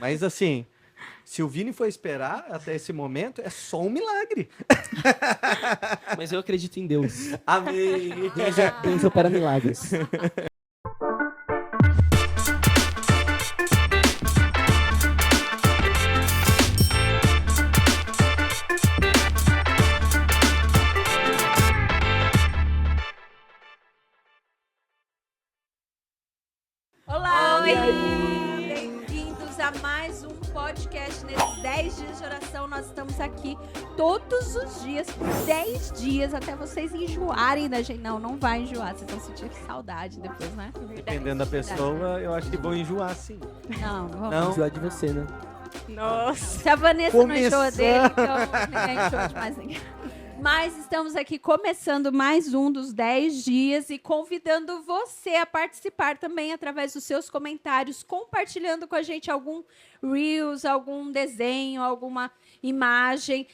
Mas assim, se o Vini for esperar até esse momento, é só um milagre. Mas eu acredito em Deus. Amém. Deus opera milagres. Olá, bem-vindos a mais um podcast. Nesses 10 dias de oração, nós estamos aqui todos os dias, por 10 dias, até vocês enjoarem da gente. Não vai enjoar, vocês vão sentir saudade depois, né? Dependendo da pessoa, eu acho que vão enjoar sim. Não vamos. Não? Enjoar de você, né? Nossa. Se a Vanessa não enjoa dele, então ninguém enjoa de mais ninguém. Mas estamos aqui começando mais um dos 10 dias e convidando você a participar também através dos seus comentários, compartilhando com a gente algum Reels, algum desenho, alguma imagem,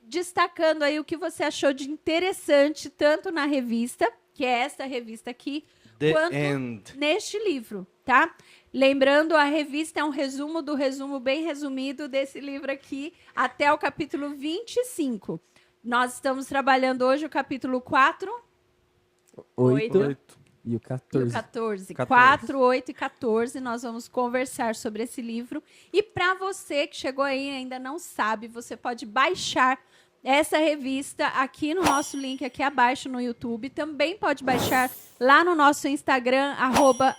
destacando aí o que você achou de interessante, tanto na revista, que é esta revista aqui, quanto neste livro, tá? Lembrando, a revista é um resumo do resumo bem resumido desse livro aqui, até o capítulo 25. Nós estamos trabalhando hoje o capítulo 4, 8 e o 14. E o 14. 4, 8 e 14. Nós vamos conversar sobre esse livro. E para você que chegou aí e ainda não sabe, você pode baixar essa revista aqui no nosso link aqui abaixo no YouTube. Também pode baixar lá no nosso Instagram,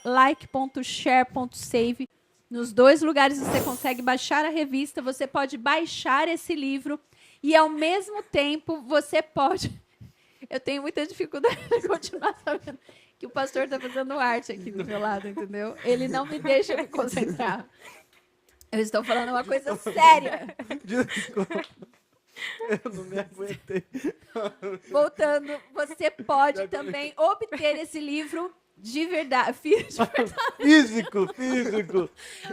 @like.share.save. Nos dois lugares você consegue baixar a revista. Você pode baixar esse livro. E, ao mesmo tempo, você pode... Eu tenho muita dificuldade de continuar sabendo que o pastor está fazendo arte aqui do meu lado, entendeu? Ele não me deixa me concentrar. Eu estou falando uma coisa séria. Desculpa. Eu não me aguentei. Voltando, você pode também obter esse livro de verdade. Físico.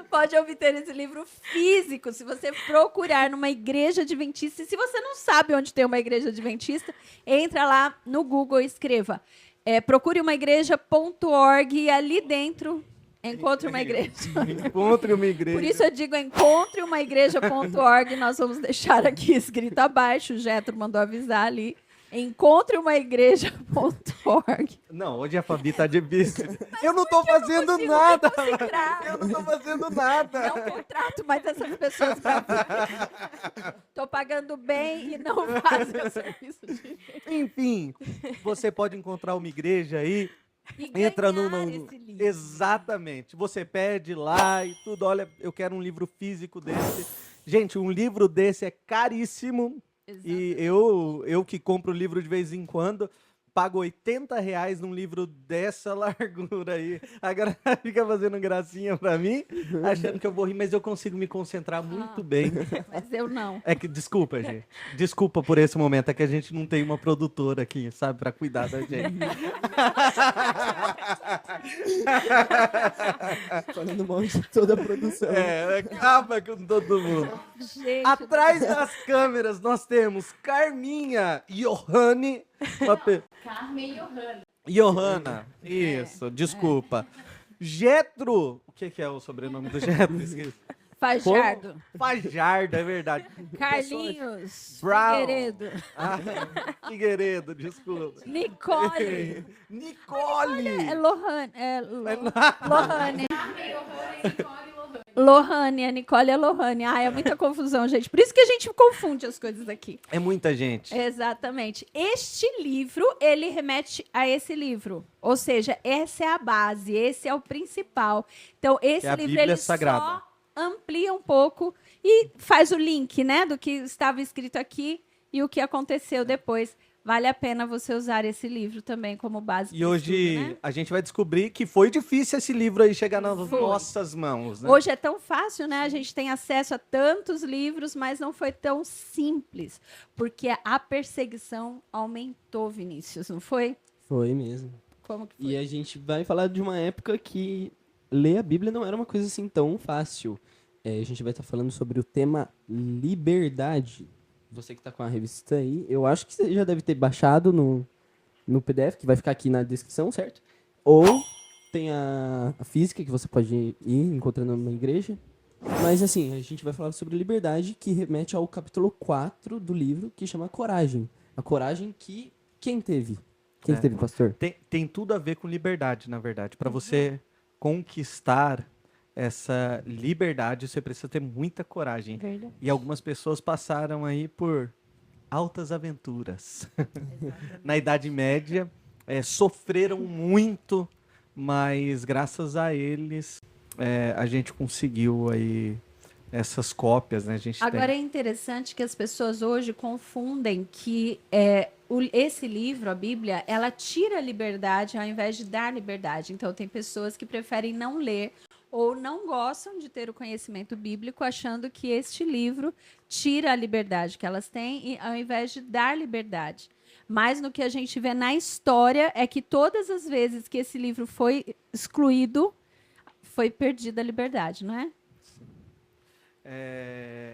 Pode obter esse livro físico se você procurar numa igreja adventista. E se você não sabe onde tem uma igreja adventista, entra lá no Google e escreva procure uma igreja.org e ali dentro encontre uma igreja. Encontre uma igreja. Por isso eu digo encontre uma igreja.org. Nós vamos deixar aqui escrito abaixo. O Jetro mandou avisar ali. Encontre uma igreja.org. Não, hoje a Fabi tá difícil. Eu não tô fazendo nada. Eu não tô fazendo nada. Não contrato mais essas pessoas pra vir. Tô pagando bem e não fazem o serviço de... Enfim, você pode encontrar uma igreja aí. E Entra no esse livro. Exatamente. Você pede lá e tudo. Olha, eu quero um livro físico desse. Gente, um livro desse é caríssimo. E eu que compro livro de vez em quando, pago R$80 num livro dessa largura aí. Agora fica fazendo gracinha pra mim, achando que eu vou rir, mas eu consigo me concentrar muito bem. Mas eu não. É que, desculpa, gente. Desculpa por esse momento, é que a gente não tem uma produtora aqui, sabe, pra cuidar da gente. Falando mal de toda a produção. Acaba com todo mundo. Gente, Atrás das câmeras nós temos Carminha Johanne. Carmen e Johanna. Isso, desculpa. Jetro. O que é o sobrenome do Jetro? Esqueci. Fajardo. Fajardo, é verdade. Carlinhos. Brown. Figueiredo. Figueiredo, desculpa. Nicole. Nicole. É Lohane. Lohane. Lohane, a Nicole é Lohane. É muita confusão, gente. Por isso que a gente confunde as coisas aqui. É muita gente. Exatamente. Este livro, ele remete a esse livro. Ou seja, essa é a base, esse é o principal. Então, esse a livro, Bíblia ele Sagrada. só amplia um pouco e faz o link, né, do que estava escrito aqui e o que aconteceu depois. Vale a pena você usar esse livro também como base. E hoje estudo, né? a gente vai descobrir que foi difícil esse livro aí chegar nas nossas mãos, né? Hoje é tão fácil, né? A gente tem acesso a tantos livros, mas não foi tão simples, porque a perseguição aumentou, Vinícius, não foi? Foi mesmo. Como que foi? E a gente vai falar de uma época que ler a Bíblia não era uma coisa assim tão fácil. A gente vai estar falando sobre o tema liberdade. Você que está com a revista aí, eu acho que você já deve ter baixado no PDF, que vai ficar aqui na descrição, certo? Ou tem a física, que você pode ir encontrando numa igreja. Mas assim, a gente vai falar sobre liberdade, que remete ao capítulo 4 do livro, que chama Coragem. A coragem que quem teve? Quem teve, pastor? Tem tudo a ver com liberdade, na verdade. Para você conquistar essa liberdade, você precisa ter muita coragem. Verdade. E algumas pessoas passaram aí por altas aventuras. Na Idade Média, sofreram muito, mas graças a eles a gente conseguiu aí essas cópias, né? A gente Agora é interessante que as pessoas hoje confundem que esse livro, a Bíblia, ela tira a liberdade ao invés de dar liberdade. Então, tem pessoas que preferem não ler ou não gostam de ter o conhecimento bíblico, achando que este livro tira a liberdade que elas têm, ao invés de dar liberdade. Mas no que a gente vê na história é que todas as vezes que esse livro foi excluído, foi perdida a liberdade, não é?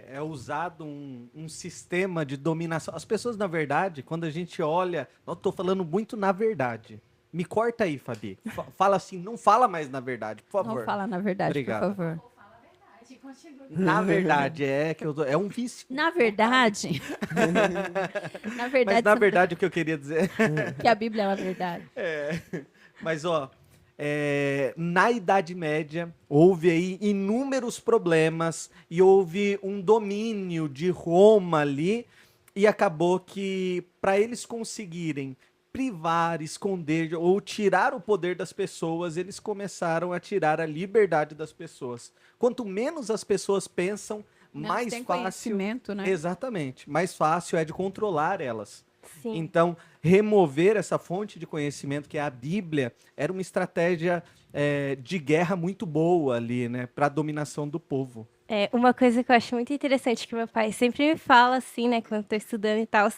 É usado um sistema de dominação. As pessoas, na verdade, quando a gente olha... Eu estou falando muito na verdade. Me corta aí, Fabi. Fala assim, não fala mais na verdade, por favor. Não fala na verdade, Obrigado. por favor. Na verdade, é um vício. Na verdade, na verdade, Mas, na verdade, o que eu queria dizer... que a Bíblia é uma verdade. Mas, na Idade Média, houve aí inúmeros problemas e houve um domínio de Roma ali e acabou que, para eles conseguirem privar, esconder ou tirar o poder das pessoas, eles começaram a tirar a liberdade das pessoas. Quanto menos as pessoas pensam, mais tem fácil... conhecimento, né? Exatamente. Mais fácil é de controlar elas. Sim. Então, remover essa fonte de conhecimento, que é a Bíblia, era uma estratégia de guerra muito boa ali, né? Para a dominação do povo. Uma coisa que eu acho muito interessante que meu pai sempre me fala, assim, né, quando eu tô estudando e tal,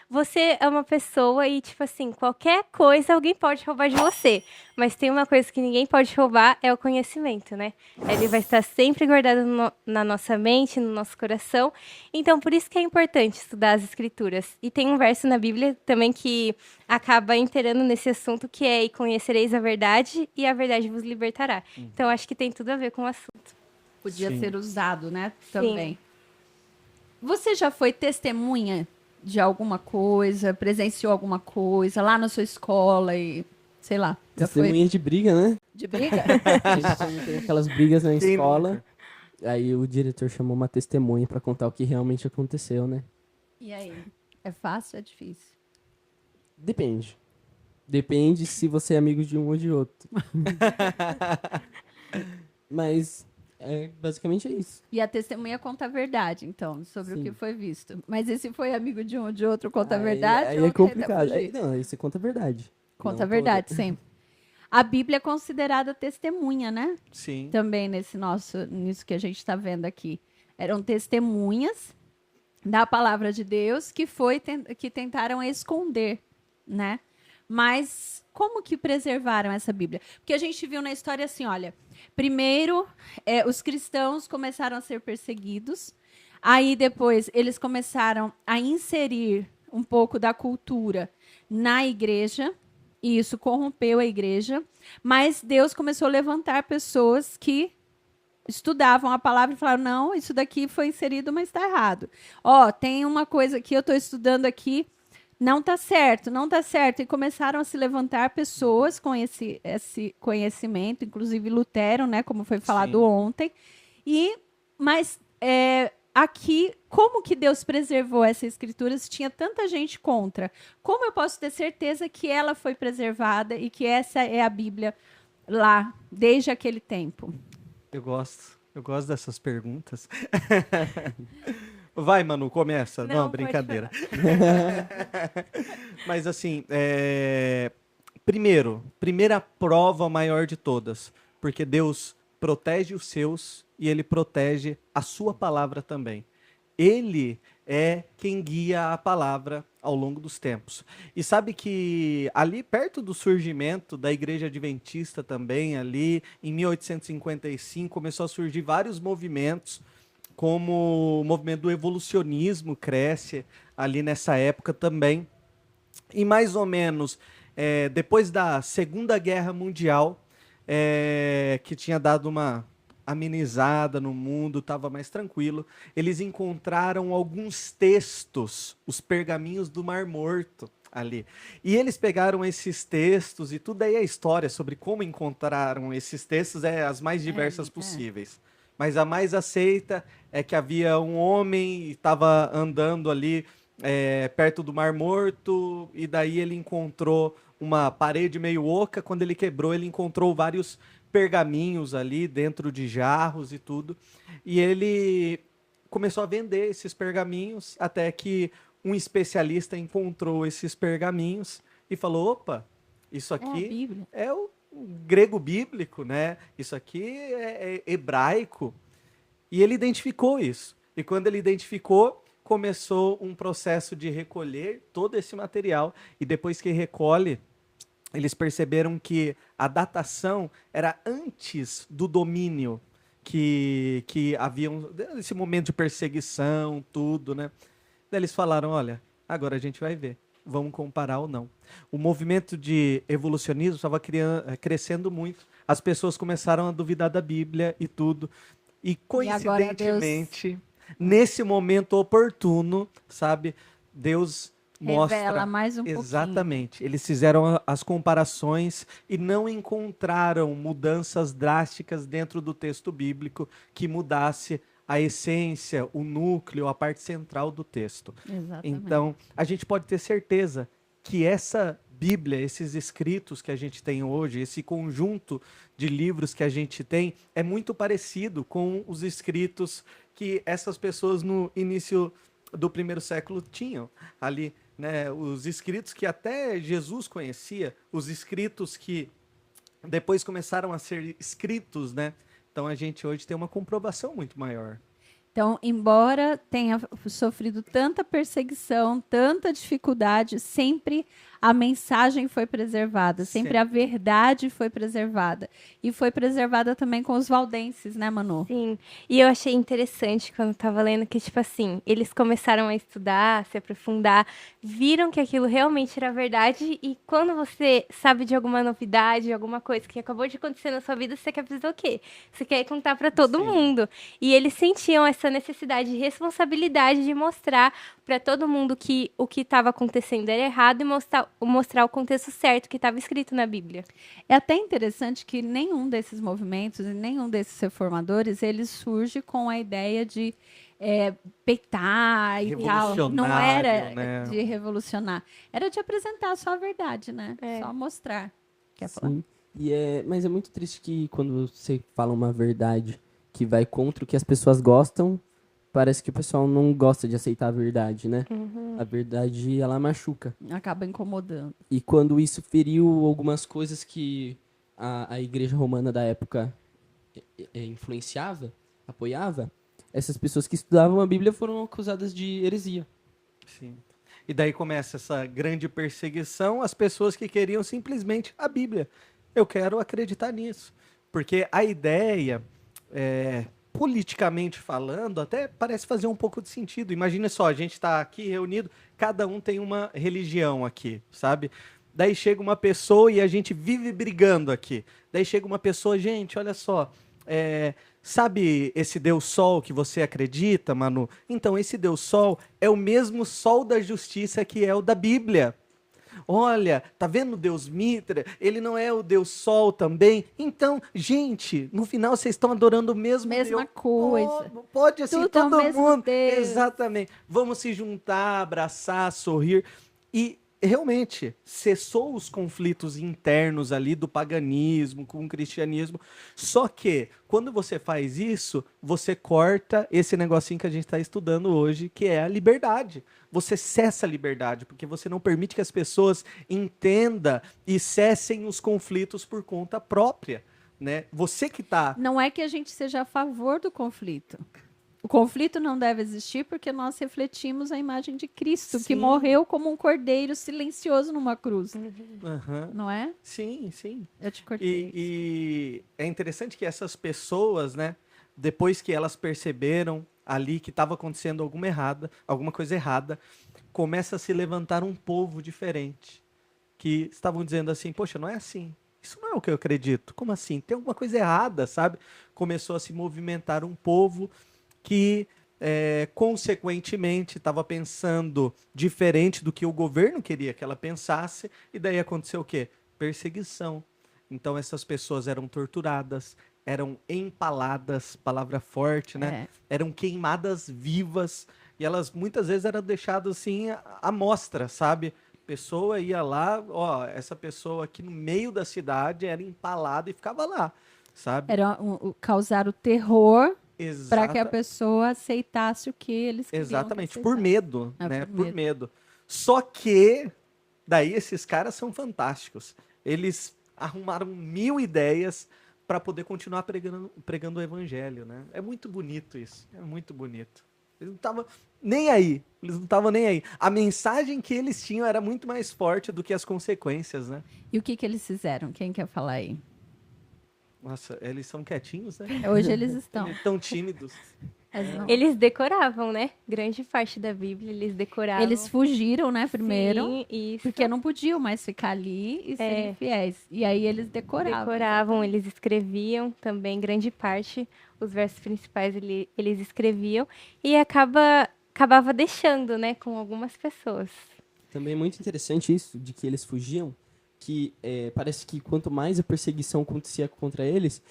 você é uma pessoa e, tipo assim, qualquer coisa alguém pode roubar de você, mas tem uma coisa que ninguém pode roubar, é o conhecimento, né? Ele vai estar sempre guardado na nossa mente, no nosso coração, então por isso que é importante estudar as escrituras. E tem um verso na Bíblia também que acaba inteirando nesse assunto, que é: "E conhecereis a verdade, e a verdade vos libertará". Então acho que tem tudo a ver com o assunto. Podia Sim. ser usado, né? Também. Você já foi testemunha de alguma coisa, presenciou alguma coisa lá na sua escola e, sei lá, já foi Testemunha de briga, né? de briga? A gente quando tem aquelas brigas na Quem escola. nunca? Aí o diretor chamou uma testemunha pra contar o que realmente aconteceu, né? E aí? É fácil ou é difícil? Depende. Depende se você é amigo de um ou de outro. Mas basicamente é isso. E a testemunha conta a verdade, então, sobre o Sim. que foi visto. Mas e se foi amigo de um ou de outro, conta a verdade? Aí ou é tenta complicado. fugir? Não, aí você conta a verdade. Conta Não a verdade, toda. sempre. A Bíblia é considerada testemunha, né? Sim. Também nisso que a gente está vendo aqui. Eram testemunhas da palavra de Deus que tentaram esconder, né? Mas como que preservaram essa Bíblia? Porque a gente viu na história assim, olha, primeiro os cristãos começaram a ser perseguidos, aí depois eles começaram a inserir um pouco da cultura na igreja, e isso corrompeu a igreja, mas Deus começou a levantar pessoas que estudavam a palavra e falaram: não, isso daqui foi inserido, mas está errado. Ó, tem uma coisa que eu estou estudando aqui, não está certo, não está certo. E começaram a se levantar pessoas com esse conhecimento, inclusive Lutero, né, como foi falado Sim. ontem. Mas aqui, como que Deus preservou essa escritura se tinha tanta gente contra? Como eu posso ter certeza que ela foi preservada e que essa é a Bíblia lá, desde aquele tempo? Eu gosto dessas perguntas. Vai, Manu, começa. Não, pode brincadeira. Mas assim, primeira prova maior de todas, porque Deus protege os seus e ele protege a sua palavra também. Ele é quem guia a palavra ao longo dos tempos. E sabe que ali perto do surgimento da Igreja Adventista também, ali em 1855, começou a surgir vários movimentos, como o movimento do evolucionismo cresce ali nessa época também. E mais ou menos depois da Segunda Guerra Mundial, que tinha dado amenizada no mundo, estava mais tranquilo. Eles encontraram alguns textos, os pergaminhos do Mar Morto ali. E eles pegaram esses textos e tudo aí a história sobre como encontraram esses textos é as mais diversas possíveis. Mas a mais aceita é que havia um homem e estava andando ali perto do Mar Morto, e daí ele encontrou uma parede meio oca. Quando ele quebrou, ele encontrou vários pergaminhos ali dentro de jarros e tudo. E ele começou a vender esses pergaminhos, até que um especialista encontrou esses pergaminhos e falou: opa, isso aqui é o grego bíblico, né? Isso aqui é hebraico. E ele identificou isso. E quando ele identificou, começou um processo de recolher todo esse material. E depois que recolhe, eles perceberam que a datação era antes do domínio que havia esse momento de perseguição, tudo, né? Daí eles falaram: olha, agora a gente vai ver, vamos comparar ou não. O movimento de evolucionismo estava crescendo muito, as pessoas começaram a duvidar da Bíblia e tudo, e coincidentemente, nesse momento oportuno, sabe, Deus mostra... Revela mais um Exatamente. pouquinho. Eles fizeram as comparações e não encontraram mudanças drásticas dentro do texto bíblico que mudasse a essência, o núcleo, a parte central do texto. Exatamente. Então, a gente pode ter certeza que essa Bíblia, esses escritos que a gente tem hoje, esse conjunto de livros que a gente tem, é muito parecido com os escritos que essas pessoas no início do primeiro século tinham ali, né? Os escritos que até Jesus conhecia, os escritos que depois começaram a ser escritos, né? Então a gente hoje tem uma comprovação muito maior. Então, embora tenha sofrido tanta perseguição, tanta dificuldade, sempre a mensagem foi preservada, sempre a verdade foi preservada. E foi preservada também com os valdenses, né, Manu? Sim, e eu achei interessante quando estava lendo que, tipo assim, eles começaram a estudar, se aprofundar, viram que aquilo realmente era verdade, e quando você sabe de alguma novidade, alguma coisa que acabou de acontecer na sua vida, você quer fazer o quê? Você quer contar para todo mundo. E eles sentiam essa necessidade de responsabilidade de mostrar para todo mundo que o que estava acontecendo era errado e mostrar o contexto certo que estava escrito na Bíblia. É até interessante que nenhum desses movimentos e nenhum desses reformadores, ele surge com a ideia de peitar e tal. Não era, né, de revolucionar. Era de apresentar só a verdade, né? Só mostrar. Quer falar? Mas é muito triste que quando você fala uma verdade que vai contra o que as pessoas gostam, parece que o pessoal não gosta de aceitar a verdade, né? Uhum. A verdade, ela machuca. Acaba incomodando. E quando isso feriu algumas coisas que a igreja romana da época influenciava, apoiava, essas pessoas que estudavam a Bíblia foram acusadas de heresia. Sim. E daí começa essa grande perseguição às pessoas que queriam simplesmente a Bíblia. Eu quero acreditar nisso. Porque a ideia... politicamente falando, até parece fazer um pouco de sentido. Imagina só, a gente está aqui reunido, cada um tem uma religião aqui, sabe? Daí chega uma pessoa e a gente vive brigando aqui. Daí chega uma pessoa, gente, olha só, sabe esse Deus Sol que você acredita, Manu? Então, esse Deus Sol é o mesmo Sol da justiça que é o da Bíblia. Olha, tá vendo o Deus Mitra? Ele não é o Deus Sol também? Então, gente, no final vocês estão adorando o mesmo Mesma Deus. coisa. Pode assim, Tudo todo é o mesmo mundo. Deus. Exatamente. Vamos se juntar, abraçar, sorrir. E realmente cessou os conflitos internos ali do paganismo com o cristianismo. Só que quando você faz isso, você corta esse negocinho que a gente está estudando hoje, que é a liberdade. Você cessa a liberdade, porque você não permite que as pessoas entendam e cessem os conflitos por conta própria, né? Você que está... Não é que a gente seja a favor do conflito. O conflito não deve existir porque nós refletimos a imagem de Cristo, que morreu como um cordeiro silencioso numa cruz. Não é? Sim, sim. Eu te cortei. E é interessante que essas pessoas, né, depois que elas perceberam ali que estava acontecendo alguma coisa errada, começa a se levantar um povo diferente, que estavam dizendo assim, poxa, não é assim. isso não é o que eu acredito. Como assim? Tem alguma coisa errada, sabe? Começou a se movimentar um povo que, consequentemente, estava pensando diferente do que o governo queria que ela pensasse, e daí aconteceu o quê? Perseguição. Então, essas pessoas eram torturadas, eram empaladas, palavra forte, né? Eram queimadas vivas, e elas muitas vezes eram deixadas assim à mostra, sabe? Pessoa ia lá, ó, essa pessoa aqui no meio da cidade era empalada e ficava lá, sabe? Era causar o terror para que a Exata- pessoa aceitasse o que eles queriam. Exatamente, que por aceitasse. medo, Ah, né? por Por medo. Só que, daí esses caras são fantásticos. Eles arrumaram 1000 ideias para poder continuar pregando o evangelho, né? É muito bonito isso, é muito bonito. Eles não estavam nem aí, eles não estavam nem aí. A mensagem que eles tinham era muito mais forte do que as consequências, né? E o que eles fizeram? Quem quer falar aí? Nossa, eles são quietinhos, né? Hoje eles estão. Eles tão tímidos. Mas não. Eles decoravam, né? Grande parte da Bíblia, eles decoravam. Eles fugiram, né, primeiro, Sim, isso. porque não podiam mais ficar ali e serem fiéis. E aí eles decoravam. Decoravam, eles escreviam também, grande parte, os versos principais eles escreviam. E acabava deixando, né, com algumas pessoas. Também é muito interessante isso, de que eles fugiam, que parece que quanto mais a perseguição acontecia contra eles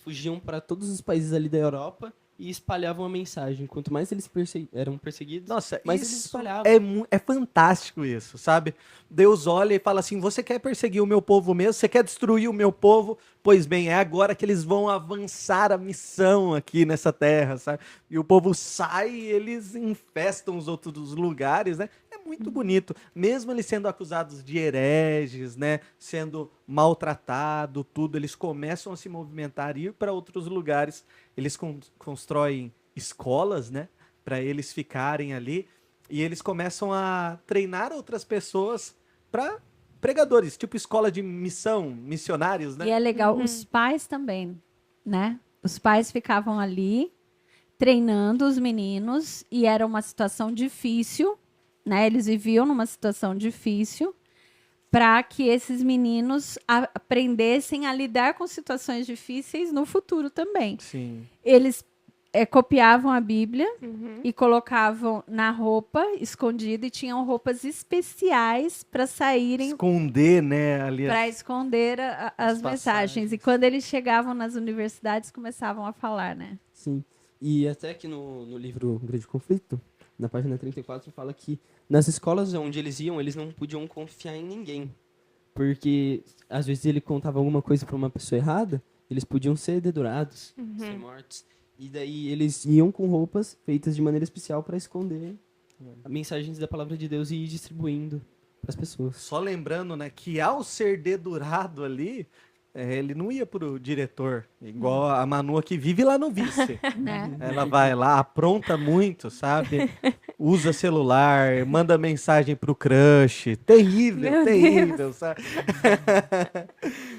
fugiam para todos os países ali da Europa e espalhavam a mensagem. Quanto mais eles eram perseguidos, Nossa, mais eles isso espalhavam. é fantástico isso, sabe? Deus olha e fala assim, você quer perseguir o meu povo mesmo? Você quer destruir o meu povo? Pois bem, é agora que eles vão avançar a missão aqui nessa terra, sabe? E o povo sai e eles infestam os outros lugares, né? É muito bonito. Mesmo eles sendo acusados de hereges, né? Sendo maltratados, tudo, eles começam a se movimentar e ir para outros lugares. Eles constroem escolas, né? Para eles ficarem ali. E eles começam a treinar outras pessoas para pregadores, tipo escola de missão, missionários, né? E é legal, os pais também, né? Os pais ficavam ali treinando os meninos e era uma situação difícil, né? Eles viviam numa situação difícil para que esses meninos aprendessem a lidar com situações difíceis no futuro também. Sim. Eles copiavam a Bíblia e colocavam na roupa escondida e tinham roupas especiais para saírem Esconder, né? Ali para esconder as mensagens. passagens. E quando eles chegavam nas universidades, começavam a falar, né? Sim. E até aqui no livro Grande Conflito, na página 34, fala que nas escolas onde eles iam, eles não podiam confiar em ninguém. Porque, às vezes, ele contava alguma coisa para uma pessoa errada, eles podiam ser dedurados, ser mortos. E daí eles iam com roupas feitas de maneira especial para esconder mensagens da palavra de Deus e ir distribuindo para as pessoas. Só lembrando, né, que ao ser dedurado ali, ele não ia pro diretor, igual a Manu que vive lá no vice. Né? Ela vai lá, apronta muito, sabe? Usa celular, manda mensagem pro crush. Terrível, Meu terrível, sabe?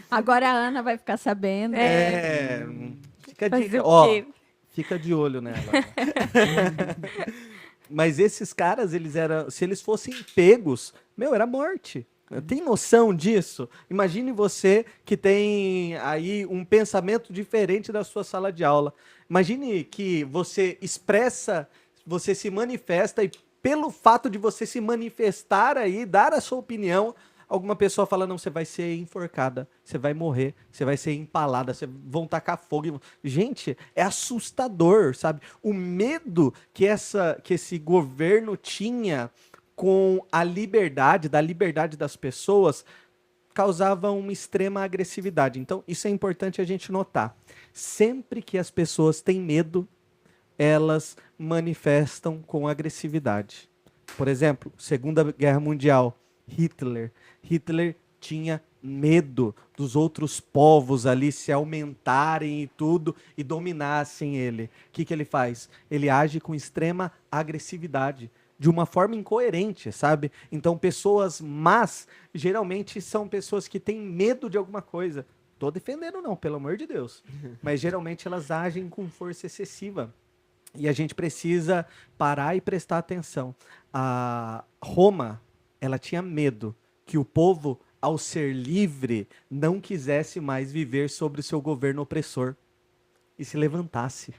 Agora a Ana vai ficar sabendo. Fica Fazer de, o ó, quê? fica de olho nela. Mas esses caras, se eles fossem pegos, era morte. Tem noção disso? Imagine você que tem aí um pensamento diferente da sua sala de aula. Imagine que você expressa, você se manifesta e pelo fato de você se manifestar aí, dar a sua opinião, alguma pessoa fala, não, você vai ser enforcada, você vai morrer, você vai ser empalada, vão tacar fogo. Gente, é assustador, sabe? O medo que esse governo tinha com a liberdade, da liberdade das pessoas, causava uma extrema agressividade. Então, isso é importante a gente notar. Sempre que as pessoas têm medo, elas manifestam com agressividade. Por exemplo, Segunda Guerra Mundial, Hitler tinha medo dos outros povos ali se aumentarem e tudo e dominassem ele. O que ele faz? Ele age com extrema agressividade, de uma forma incoerente, sabe? Então, pessoas más, geralmente são pessoas que têm medo de alguma coisa. Tô defendendo não, pelo amor de Deus. Mas, geralmente, elas agem com força excessiva. E a gente precisa parar e prestar atenção. A Roma, ela tinha medo que o povo ao ser livre, não quisesse mais viver sobre o seu governo opressor e se levantasse,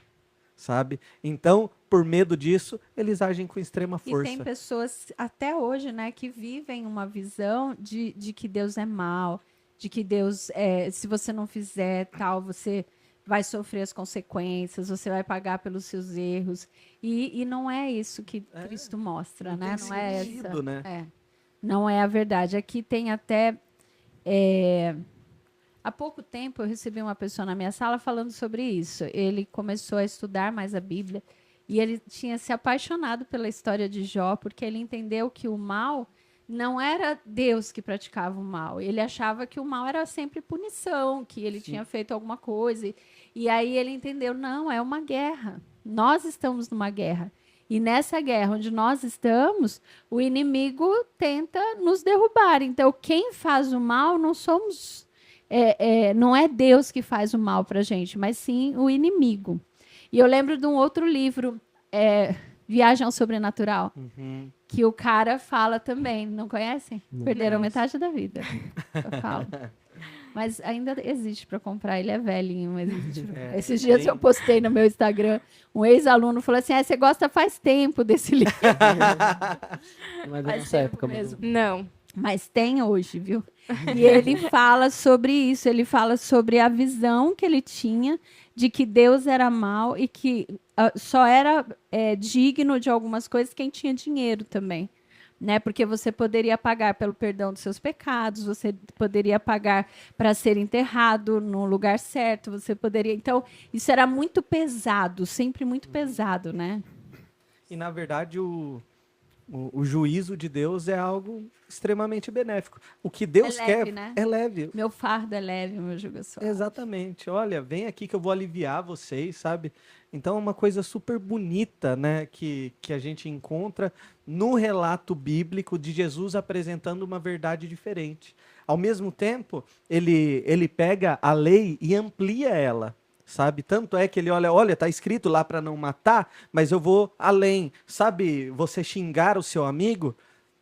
sabe? Então, por medo disso, eles agem com extrema força. E tem pessoas até hoje, né, que vivem uma visão de que Deus é mau, de que Deus, se você não fizer tal, você vai sofrer as consequências, você vai pagar pelos seus erros. E não é isso que Cristo mostra, não né? tem Não é sentido, essa. né? Não é a verdade. Aqui tem até. Há pouco tempo eu recebi uma pessoa na minha sala falando sobre isso. Ele começou a estudar mais a Bíblia e ele tinha se apaixonado pela história de Jó, porque ele entendeu que o mal não era Deus que praticava o mal. Ele achava que o mal era sempre punição, que ele tinha feito alguma coisa. E aí ele entendeu, não, é uma guerra. Nós estamos numa guerra. E nessa guerra onde nós estamos, o inimigo tenta nos derrubar. Então, quem faz o mal não somos... não é Deus que faz o mal para a gente, mas sim o inimigo. E eu lembro de um outro livro, Viagem ao Sobrenatural, que o cara fala também. Não conhecem? Não. Perderam metade da vida. Eu falo. Mas ainda existe para comprar, ele é velhinho, mas existe. Esses dias eu postei no meu Instagram, um ex-aluno falou assim, você gosta faz tempo desse livro. Não é da Faz nossa tempo época mesmo. Não. Mas tem hoje, viu? E ele fala sobre isso, ele fala sobre a visão que ele tinha de que Deus era mau e que só era digno de algumas coisas quem tinha dinheiro também. Né? Porque você poderia pagar pelo perdão dos seus pecados, você poderia pagar para ser enterrado no lugar certo, você poderia... Então, isso era muito pesado, sempre muito pesado, né? E, na verdade, o juízo de Deus é algo extremamente benéfico. O que Deus leve, quer né? é leve. Meu fardo é leve, meu jugo é suave. Exatamente. Olha, vem aqui que eu vou aliviar vocês, sabe? Então é uma coisa super bonita, né, que a gente encontra no relato bíblico de Jesus apresentando uma verdade diferente. Ao mesmo tempo, ele pega a lei e amplia ela, sabe? Tanto é que ele olha, tá escrito lá para não matar, mas eu vou além. Sabe, você xingar o seu amigo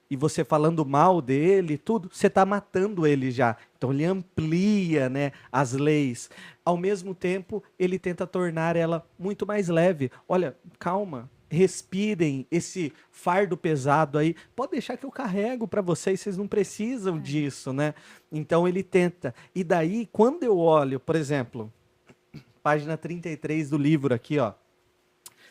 e você falando mal dele, tudo, você está matando ele já. Então ele amplia, né, as leis. Ao mesmo tempo, ele tenta tornar ela muito mais leve. Olha, calma, respirem esse fardo pesado aí. Pode deixar que eu carrego para vocês não precisam disso, né? Então ele tenta. E daí, quando eu olho, por exemplo, página 33 do livro aqui, ó,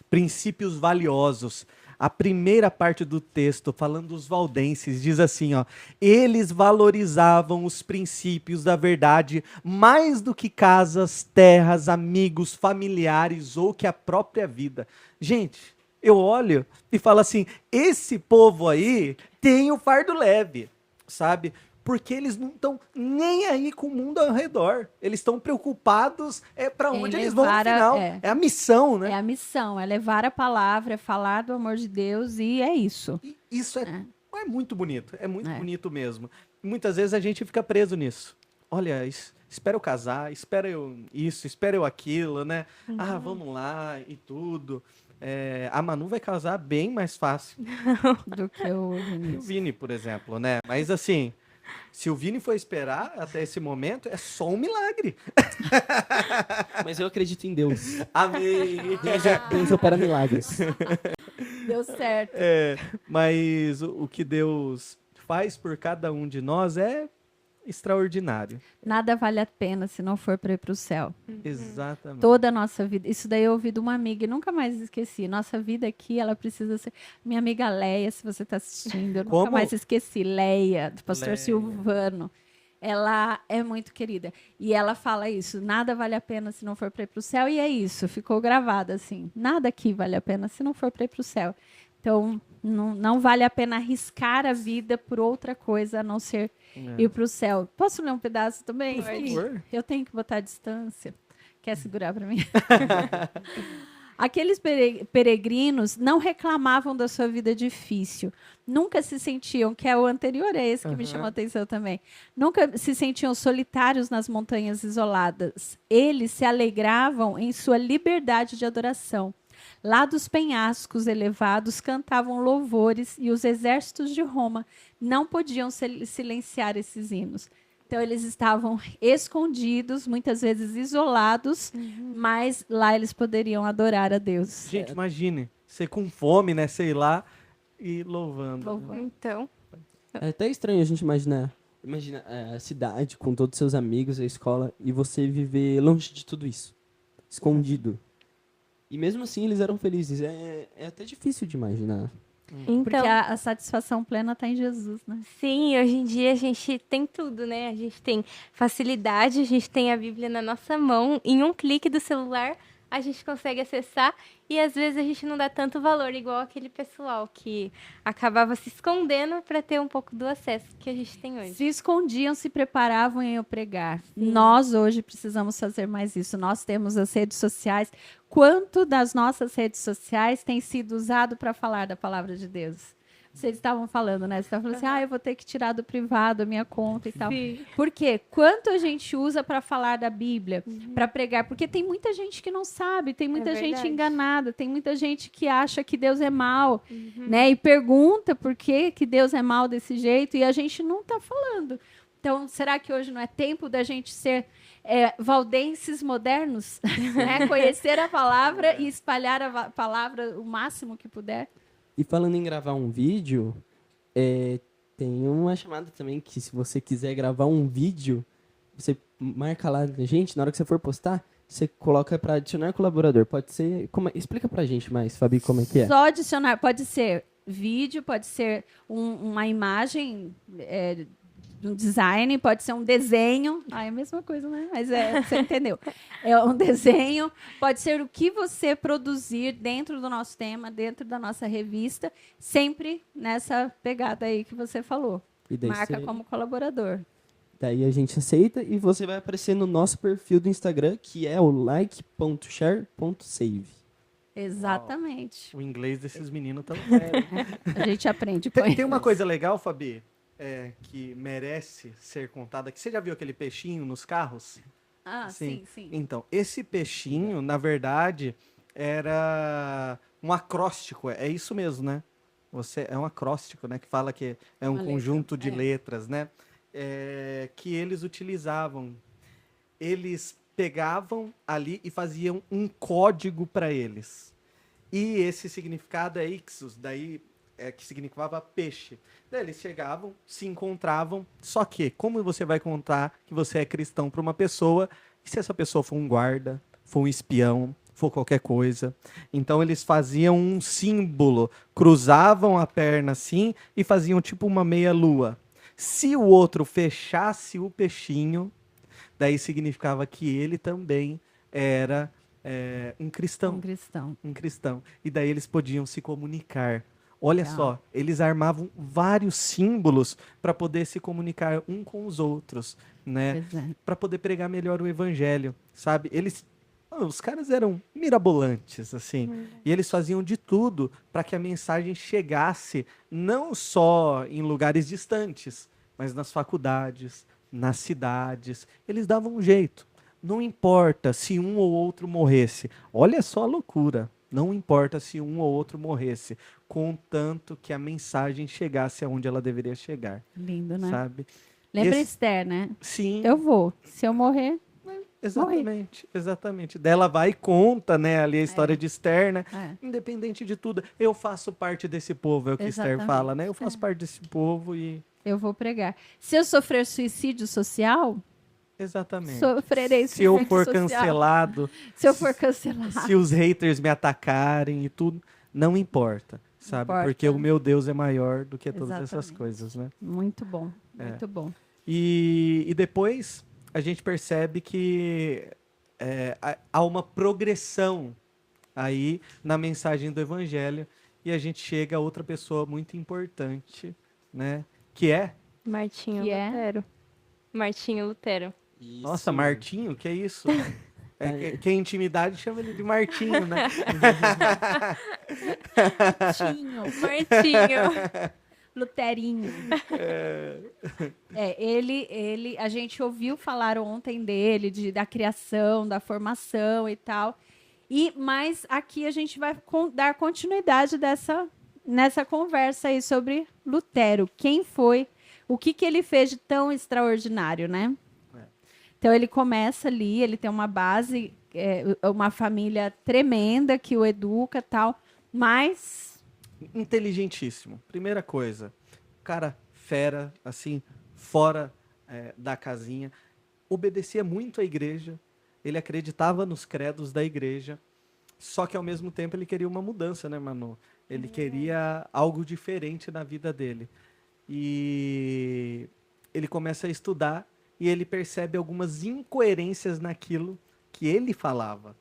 Princípios Valiosos. A primeira parte do texto, falando dos valdenses, diz assim, ó, eles valorizavam os princípios da verdade mais do que casas, terras, amigos, familiares ou que a própria vida. Gente, eu olho e falo assim, esse povo aí tem o fardo leve, sabe? Porque eles não estão nem aí com o mundo ao redor. Eles estão preocupados para onde eles vão no final. É a missão, né? É a missão, é levar a palavra, é falar do amor de Deus e é isso. E isso é muito bonito, é muito bonito mesmo. Muitas vezes a gente fica preso nisso. Olha, espera eu casar, espera eu isso, espera eu aquilo, né? Ah, vamos lá e tudo. A Manu vai casar bem mais fácil do que o Vini, por exemplo, né? Mas assim... Se o Vini for esperar até esse momento, é só um milagre. Mas eu acredito em Deus. Amém. Deus opera milagres. Deu certo. Mas o que Deus faz por cada um de nós é extraordinário. Nada vale a pena se não for para ir para o céu. Exatamente. Toda a nossa vida. Isso daí eu ouvi de uma amiga e nunca mais esqueci. Nossa vida aqui, ela precisa ser... Minha amiga Leia, se você está assistindo, eu nunca mais esqueci. Leia, do pastor Silvano. Ela é muito querida. E ela fala isso, nada vale a pena se não for para ir para o céu. E é isso, ficou gravado assim. Nada aqui vale a pena se não for para ir para o céu. Então, não vale a pena arriscar a vida por outra coisa a não ser ir para o céu. Posso ler um pedaço também? Por favor. Eu tenho que botar a distância. Quer segurar para mim? Aqueles peregrinos não reclamavam da sua vida difícil. Nunca se sentiam, que é o anterior a esse que me chamou a atenção também, nunca se sentiam solitários nas montanhas isoladas. Eles se alegravam em sua liberdade de adoração. Lá dos penhascos elevados cantavam louvores e os exércitos de Roma não podiam silenciar esses hinos. Então, eles estavam escondidos, muitas vezes isolados, mas lá eles poderiam adorar a Deus. Gente, imagine, você com fome, né, sei lá, e louvando. Então, É até estranho a gente imaginar. Imagina a cidade com todos os seus amigos, a escola, e você viver longe de tudo isso. Escondido. E mesmo assim eles eram felizes. É até difícil de imaginar. Porque então a satisfação plena está em Jesus, né? sim, hoje em dia a gente tem tudo, né? A gente tem facilidade, a gente tem a Bíblia na nossa mão, em um clique do celular a gente consegue acessar e às vezes a gente não dá tanto valor, igual aquele pessoal que acabava se escondendo para ter um pouco do acesso que a gente tem hoje. Se escondiam, se preparavam em eu pregar. Nós hoje precisamos fazer mais isso. Nós temos as redes sociais. Quanto das nossas redes sociais tem sido usado para falar da palavra de Deus? Vocês estavam falando, né? Você estava falando assim, eu vou ter que tirar do privado a minha conta e tal. Sim. Por quê? Quanto a gente usa para falar da Bíblia, para pregar? Porque tem muita gente que não sabe, tem muita gente verdade. enganada, tem muita gente que acha que Deus é mau, né? E pergunta por que Deus é mau desse jeito e a gente não está falando. Então, será que hoje não é tempo da gente ser valdenses modernos? Né? Conhecer a palavra e espalhar a palavra o máximo que puder? E falando em gravar um vídeo, tem uma chamada também que se você quiser gravar um vídeo, você marca lá, gente, na hora que você for postar, você coloca para adicionar colaborador. Pode ser... explica pra gente mais, Fabi, como é que é. Só adicionar, pode ser vídeo, pode ser uma imagem, um design, pode ser um desenho. É a mesma coisa, né? Mas você entendeu. É um desenho, pode ser o que você produzir dentro do nosso tema, dentro da nossa revista, sempre nessa pegada aí que você falou. E daí Marca como colaborador. Daí a gente aceita e você vai aparecer no nosso perfil do Instagram, que é o like.share.save. Exatamente. O inglês desses meninos tão A gente aprende com Tem ele. uma coisa legal, Fabi, que merece ser contada, que você já viu aquele peixinho nos carros? Ah, sim. Então, esse peixinho, na verdade, era um acróstico. É isso mesmo, né? É um acróstico, né? Que fala que é um Uma conjunto letra, de letras, né? Que eles utilizavam. Eles pegavam ali e faziam um código para eles. E esse significado é ixos, daí que significava peixe. Daí eles chegavam, se encontravam, só que como você vai contar que você é cristão para uma pessoa, e se essa pessoa for um guarda, for um espião, for qualquer coisa? Então eles faziam um símbolo, cruzavam a perna assim e faziam tipo uma meia-lua. Se o outro fechasse o peixinho, daí significava que ele também era um cristão. Um cristão. E daí eles podiam se comunicar. Olha só, eles armavam vários símbolos para poder se comunicar um com os outros, né? Para poder pregar melhor o evangelho, sabe? Os caras eram mirabolantes, assim. E eles faziam de tudo para que a mensagem chegasse não só em lugares distantes, mas nas faculdades, nas cidades. Eles davam um jeito. Não importa se um ou outro morresse. Olha só a loucura. Não importa se um ou outro morresse, contanto que a mensagem chegasse aonde ela deveria chegar. Lindo, né? Sabe? Lembra Esther, né? Sim. Eu vou. Se eu morrer, Exatamente. Dela vai e conta, né, ali a história de Esther, né? Independente de tudo, eu faço parte desse povo, é o que Esther fala, né? Eu faço parte desse povo e... Eu vou pregar. Se eu sofrer suicídio social... Exatamente. Sofrerei se eu for cancelado. Se eu for cancelado. Se os haters me atacarem e tudo, não importa, sabe? Porque o meu Deus é maior do que todas essas coisas, né? Muito bom, muito bom. E depois a gente percebe que há uma progressão aí na mensagem do evangelho e a gente chega a outra pessoa muito importante, né? Que é? Martinho Lutero. Martinho Lutero. Isso. Nossa, Martinho? Que é isso? Quem intimidade chama ele de Martinho, né? Martinho. Luterinho. A gente ouviu falar ontem dele, da criação, da formação e tal. Mas aqui a gente vai dar continuidade nessa conversa aí sobre Lutero. Quem foi, o que ele fez de tão extraordinário, né? Então ele começa ali, ele tem uma base, uma família tremenda que o educa e tal, mas... Inteligentíssimo. Primeira coisa, cara fera, assim, fora da casinha, obedecia muito à igreja, ele acreditava nos credos da igreja, só que ao mesmo tempo ele queria uma mudança, né, Manu? Ele queria algo diferente na vida dele. E ele começa a estudar e ele percebe algumas incoerências naquilo que ele falava.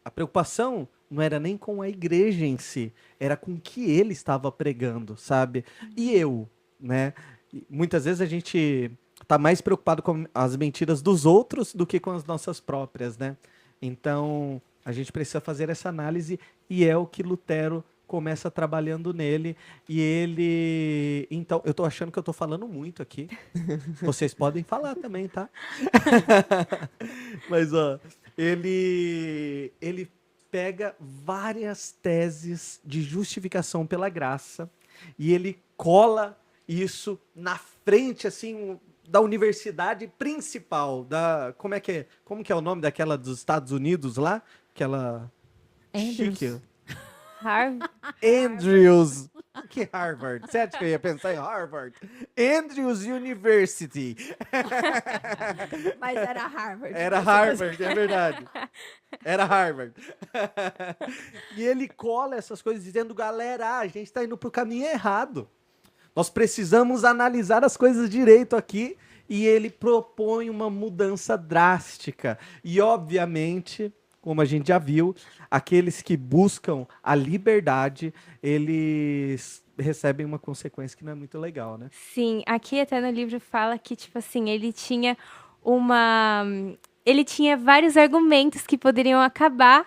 A preocupação não era nem com a igreja em si, era com o que ele estava pregando, sabe? E eu, né? Muitas vezes a gente tá mais preocupado com as mentiras dos outros do que com as nossas próprias, né? Então, a gente precisa fazer essa análise e é o que Lutero começa trabalhando nele. E ele... Então, eu tô achando que eu tô falando muito aqui. Vocês podem falar também, tá? Mas, ó, ele pega várias teses de justificação pela graça e ele cola isso na frente, assim, da universidade principal, como que é o nome daquela dos Estados Unidos lá? Aquela Andrews. chique. Harvard. Andrews. Que Harvard? Você acha que eu ia pensar em Harvard? Andrews University. Mas era Harvard. Era Harvard, é verdade. Era Harvard. E ele cola essas coisas dizendo, galera, a gente está indo para o caminho errado. Nós precisamos analisar as coisas direito aqui. E ele propõe uma mudança drástica. E, obviamente, como a gente já viu, aqueles que buscam a liberdade, eles recebem uma consequência que não é muito legal, né? Sim, aqui até no livro fala que, tipo assim, ele tinha vários argumentos que poderiam acabar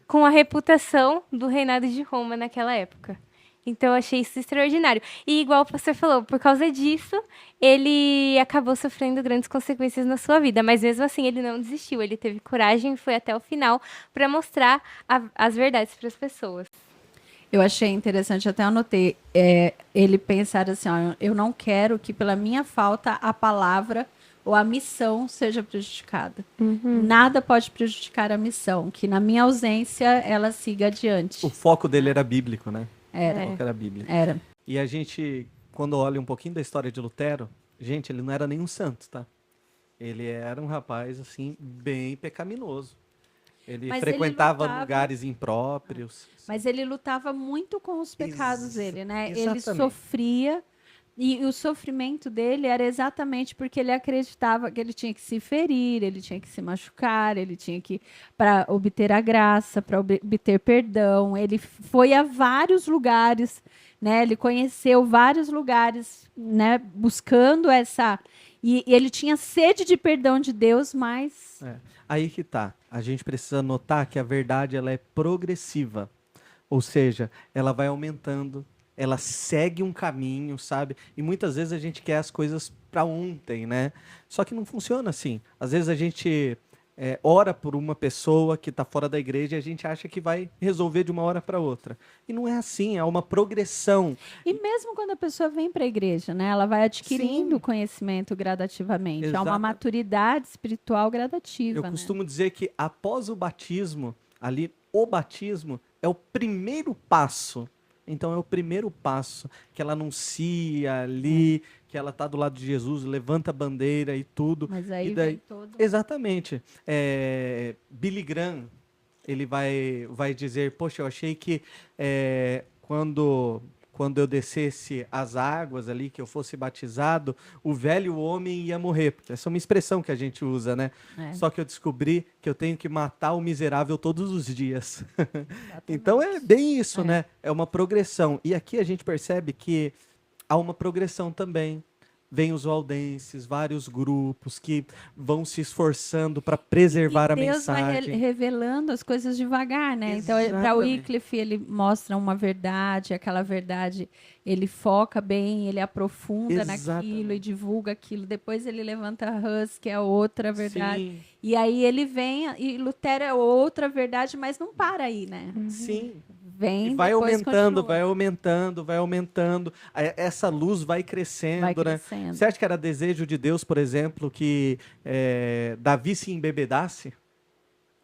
com a reputação do reinado de Roma naquela época. Então, eu achei isso extraordinário. E, igual o pastor falou, por causa disso, ele acabou sofrendo grandes consequências na sua vida. Mas, mesmo assim, ele não desistiu. Ele teve coragem e foi até o final para mostrar as verdades para as pessoas. Eu achei interessante, até anotei, ele pensar assim, ó, eu não quero que pela minha falta a palavra ou a missão seja prejudicada. Nada pode prejudicar a missão, que na minha ausência ela siga adiante. O foco dele era bíblico, né? Era. O foco era bíblico. Era. E a gente, quando olha um pouquinho da história de Lutero, gente, ele não era nenhum santo, tá? Ele era um rapaz, assim, bem pecaminoso. Ele Mas frequentava ele lutava... lugares impróprios. Mas ele lutava muito com os pecados dele, né? Ele Exatamente. sofria, e o sofrimento dele era exatamente porque ele acreditava que ele tinha que se ferir, ele tinha que se machucar, ele tinha que, para obter a graça, para obter perdão. Ele foi a vários lugares, né? Ele conheceu vários lugares, né? Buscando essa... E ele tinha sede de perdão de Deus, mas... Aí que tá. A gente precisa notar que a verdade ela é progressiva. Ou seja, ela vai aumentando, ela segue um caminho, sabe? E muitas vezes a gente quer as coisas para ontem, né? Só que não funciona assim. Às vezes a gente ora por uma pessoa que está fora da igreja e a gente acha que vai resolver de uma hora para outra. E não é assim, é uma progressão. E mesmo quando a pessoa vem para a igreja, né? Ela vai adquirindo Sim. conhecimento gradativamente. É uma Exata- maturidade espiritual gradativa, Eu né? costumo dizer que após o batismo, o batismo é o primeiro passo. Então é o primeiro passo que ela anuncia ali, que ela está do lado de Jesus, levanta a bandeira e tudo. Mas aí E daí- vem todo... Exatamente. Billy Graham, ele vai dizer, poxa, eu achei que quando eu descesse as águas ali, que eu fosse batizado, o velho homem ia morrer. Porque essa é uma expressão que a gente usa, né? Só que eu descobri que eu tenho que matar o miserável todos os dias. Então é bem isso, né? É uma progressão. E aqui a gente percebe que há uma progressão também. vem os valdenses, vários grupos que vão se esforçando para preservar a Deus vai mensagem. revelando as coisas devagar, né? Então, para Exatamente. Wycliffe, ele mostra uma verdade, aquela verdade, ele foca bem, ele aprofunda naquilo Exatamente. e divulga aquilo. Depois ele levanta Hus, que é outra verdade. Sim, E aí ele vem, e Lutero é outra verdade, mas não para aí, né? sim. Vem, E vai depois aumentando, continua. vai aumentando, vai aumentando. Essa luz vai crescendo, Vai né? crescendo. Você acha que era desejo de Deus, por exemplo, que Davi se embebedasse?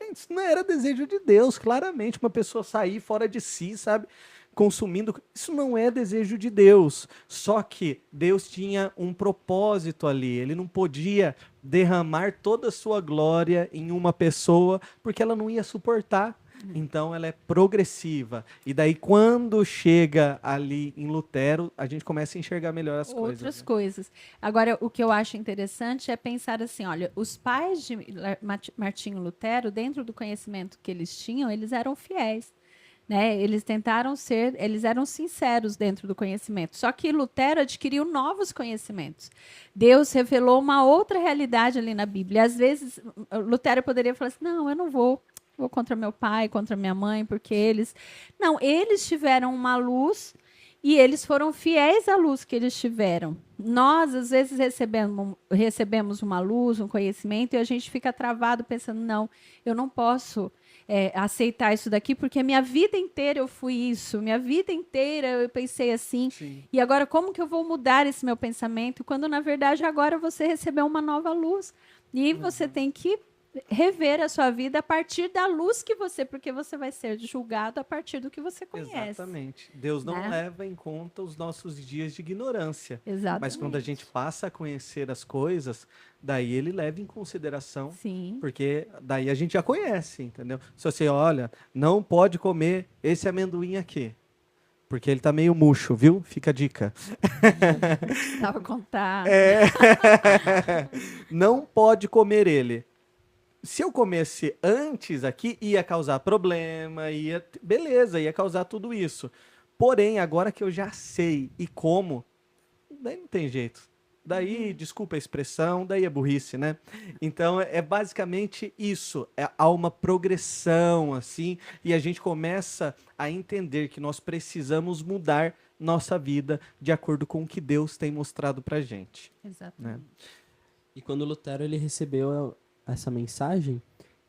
Gente, isso não era desejo de Deus, claramente. Uma pessoa sair fora de si, sabe? Consumindo. Isso não é desejo de Deus. Só que Deus tinha um propósito ali. Ele não podia derramar toda a sua glória em uma pessoa, porque ela não ia suportar. Então ela é progressiva. E daí, quando chega ali em Lutero, a gente começa a enxergar melhor as Outras coisas. Né? coisas. Agora, o que eu acho interessante é pensar assim, olha, os pais de Martinho Lutero, dentro do conhecimento que eles tinham, eles eram fiéis. Né? Eles tentaram ser, eles eram sinceros dentro do conhecimento. Só que Lutero adquiriu novos conhecimentos. Deus revelou uma outra realidade ali na Bíblia. E, às vezes, Lutero poderia falar assim, não, eu não vou contra meu pai, contra minha mãe, porque eles... Não, eles tiveram uma luz e eles foram fiéis à luz que eles tiveram. Nós, às vezes, recebemos uma luz, um conhecimento, e a gente fica travado pensando, não, eu não posso aceitar isso daqui, porque a minha vida inteira eu fui isso, minha vida inteira eu pensei assim, Sim. e agora como que eu vou mudar esse meu pensamento, quando, na verdade, agora você recebeu uma nova luz, e você tem que rever a sua vida a partir da luz que você, porque você vai ser julgado a partir do que você conhece. Exatamente. Deus não Né? leva em conta os nossos dias de ignorância. Exatamente. Mas quando a gente passa a conhecer as coisas, daí ele leva em consideração, Sim. porque daí a gente já conhece, entendeu? Se você olha, não pode comer esse amendoim aqui, porque ele tá meio murcho, viu? Fica a dica. Precisava contar. Não pode comer ele. Se eu comesse antes aqui, ia causar problema, beleza, ia causar tudo isso. Porém, agora que eu já sei e como, daí não tem jeito. Daí, desculpa a expressão, daí é burrice, né? Então, é basicamente isso. Há uma progressão, assim, e a gente começa a entender que nós precisamos mudar nossa vida de acordo com o que Deus tem mostrado pra gente. Exatamente. E quando Lutero ele recebeu essa mensagem,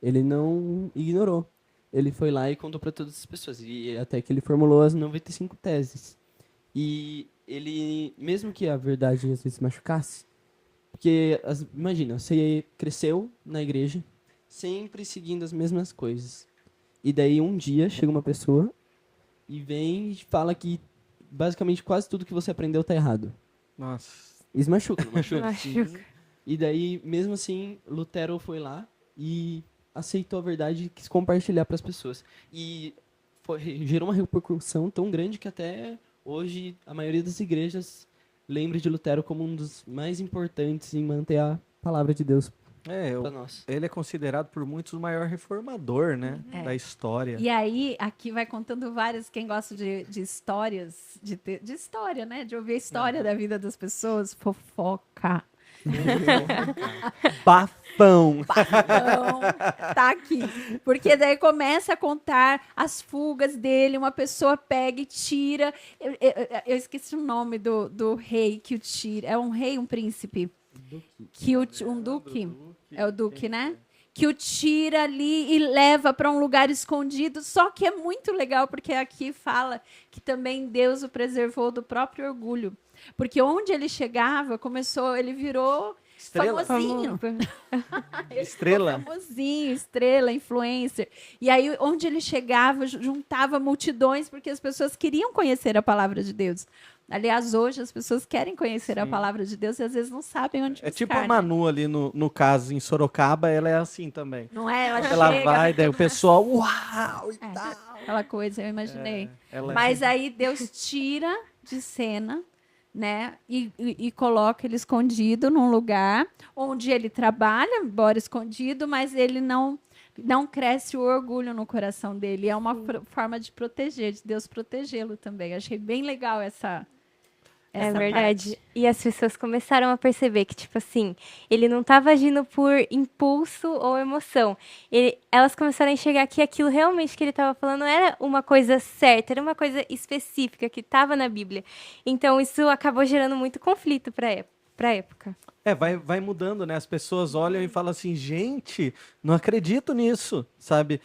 ele não ignorou. Ele foi lá e contou para todas as pessoas. E até que ele formulou as 95 teses. E ele, mesmo que a verdade às vezes machucasse, porque, imagina, você cresceu na igreja, sempre seguindo as mesmas coisas. E daí um dia chega uma pessoa e vem e fala que basicamente quase tudo que você aprendeu tá errado. Nossa. Isso machuca, não machuca? Machuca. E daí, mesmo assim, Lutero foi lá e aceitou a verdade e quis compartilhar para as pessoas. E gerou uma repercussão tão grande que até hoje a maioria das igrejas lembra de Lutero como um dos mais importantes em manter a palavra de Deus para nós. Ele é considerado por muitos o maior reformador, né, da história. E aí, aqui vai contando várias, quem gosta de histórias, de história, né? De ouvir a história da vida das pessoas, fofoca. Bafão. Então, tá aqui. Porque daí começa a contar as fugas dele, uma pessoa pega e tira. Eu esqueci o nome do rei que o tira. É um rei, um príncipe? Um duque. É o duque, né? Que o tira ali e leva para um lugar escondido. Só que é muito legal, porque aqui fala que também Deus o preservou do próprio orgulho. Porque onde ele chegava, ele virou Estrela. famosinho. Estrela. Famosinho, estrela, influencer. E aí, onde ele chegava, juntava multidões, porque as pessoas queriam conhecer a palavra de Deus. Aliás, hoje as pessoas querem conhecer a palavra de Deus e às vezes não sabem onde buscar. É tipo a Manu ali no caso, em Sorocaba, ela é assim também. Não é? Ela chega, vai, daí o pessoal, uau, e tal. aquela coisa, eu imaginei. Ela Mas aí Deus tira de cena, né? E coloca ele escondido num lugar onde ele trabalha, embora escondido, mas ele não cresce o orgulho no coração dele. É uma forma de proteger, de Deus protegê-lo também. Achei bem legal essa É essa verdade. parte. E as pessoas começaram a perceber que, tipo assim, ele não estava agindo por impulso ou emoção. Elas começaram a enxergar que aquilo realmente que ele estava falando era uma coisa certa, era uma coisa específica que estava na Bíblia. Então, isso acabou gerando muito conflito para época. Vai mudando, né? As pessoas olham e falam assim, gente, não acredito nisso, sabe?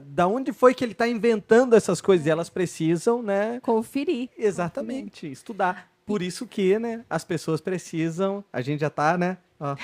Da onde foi que ele está inventando essas coisas? E elas precisam, né? Conferir. Exatamente, estudar. Por isso que, né, as pessoas precisam, a gente já tá, né, ó,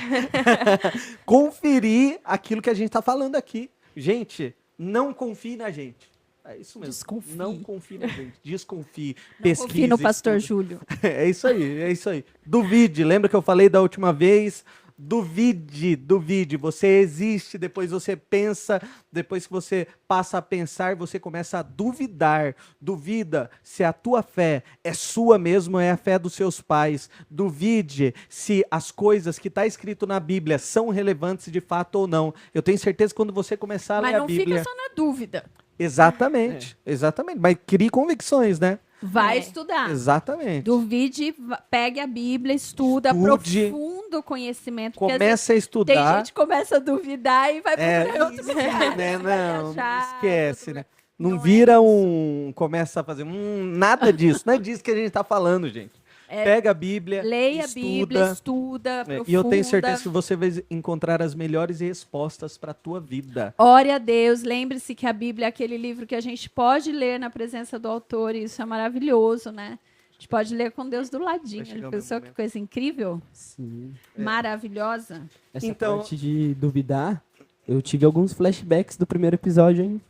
conferir aquilo que a gente tá falando aqui. Gente, não confie na gente. É isso mesmo. Desconfie. Não confie na gente. Desconfie. Não Pesquise. confie no pastor estude. Júlio. É isso aí, é isso aí. Duvide. Lembra que eu falei da última vez? Duvide. Você existe, depois você pensa, depois que você passa a pensar, você começa a duvidar. Duvida se a tua fé é sua mesmo ou é a fé dos seus pais. Duvide se as coisas que está escrito na Bíblia são relevantes de fato ou não. Eu tenho certeza que quando você começar a Mas ler a não Bíblia... fica só na dúvida. Exatamente, exatamente. Mas crie convicções, né? Vai É. estudar. Exatamente. Duvide, pegue a Bíblia, estuda, Estude. aprofunda o conhecimento. Porque às Comece a tem estudar. gente que começa a duvidar e vai procurar em outro isso, lugar. né? Vai Não, achar esquece, outro né? lugar. Não Não é vira isso. começa a fazer nada disso. Não é disso que a gente tá falando, gente. Pega a Bíblia, Leia a estuda. Bíblia, estuda, aprofunda. E eu tenho certeza que você vai encontrar as melhores respostas para a tua vida. Ore a Deus, lembre-se que a Bíblia é aquele livro que a gente pode ler na presença do autor, e isso é maravilhoso, né? A gente pode ler com Deus do ladinho. Vai chegar Já o pensou meu que momento. coisa incrível? Sim. Maravilhosa? Essa Então- parte de duvidar, eu tive alguns flashbacks do primeiro episódio, hein?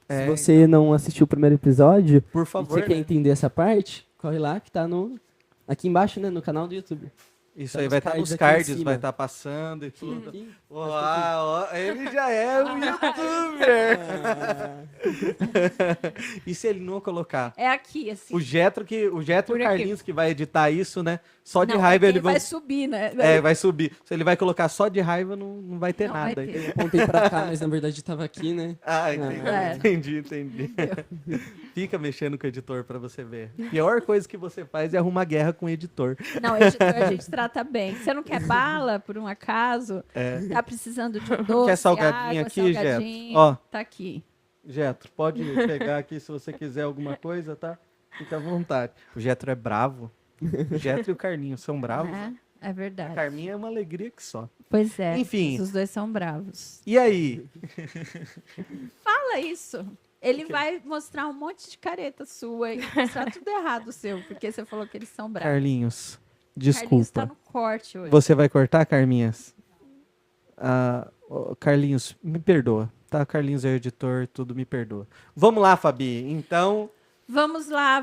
É, Se você não assistiu o primeiro episódio, Por e favor, você quer né? entender essa parte, corre lá que tá aqui embaixo, né, no canal do YouTube. Isso Tá aí nos vai estar cards nos aqui em cards, cima. vai estar passando e tudo. Aqui. Uau, ele já é um youtuber. E se ele não colocar? É aqui, assim. O Jetro e o Por aqui. Carlinhos que vai editar isso, né? Só de Não, raiva é ele quem vai subir, né? vai subir. Se ele vai colocar só de raiva, não vai ter Não vai nada. ter. Eu apontei pra cá, mas na verdade tava aqui, né? Ah, entendi. É. Entendi. Fica mexendo com o editor pra você ver. A pior coisa que você faz é arrumar guerra com o editor. Não, editor a gente trata bem. Você não quer bala, por um acaso? Tá precisando de um doce, Quer salgadinho água, aqui, salgadinho? Jeto? Ó. Tá aqui. Jetro, pode pegar aqui se você quiser alguma coisa, tá? Fica à vontade. O Jetro é bravo. O Jetro e o Carlinhos são bravos. É A verdade. Carminha é uma alegria que só. Pois é. Enfim. Os dois são bravos. E aí? Fala isso. Ele vai mostrar um monte de careta sua e mostrar tudo errado seu, porque você falou que eles são bravos. Carlinhos, Carlinhos desculpa. tá no corte hoje. Você vai cortar, Carminhas? Carlinhos, me perdoa. Tá, Carlinhos é o editor, tudo me perdoa. Vamos lá, Fabi. Então, Vamos lá,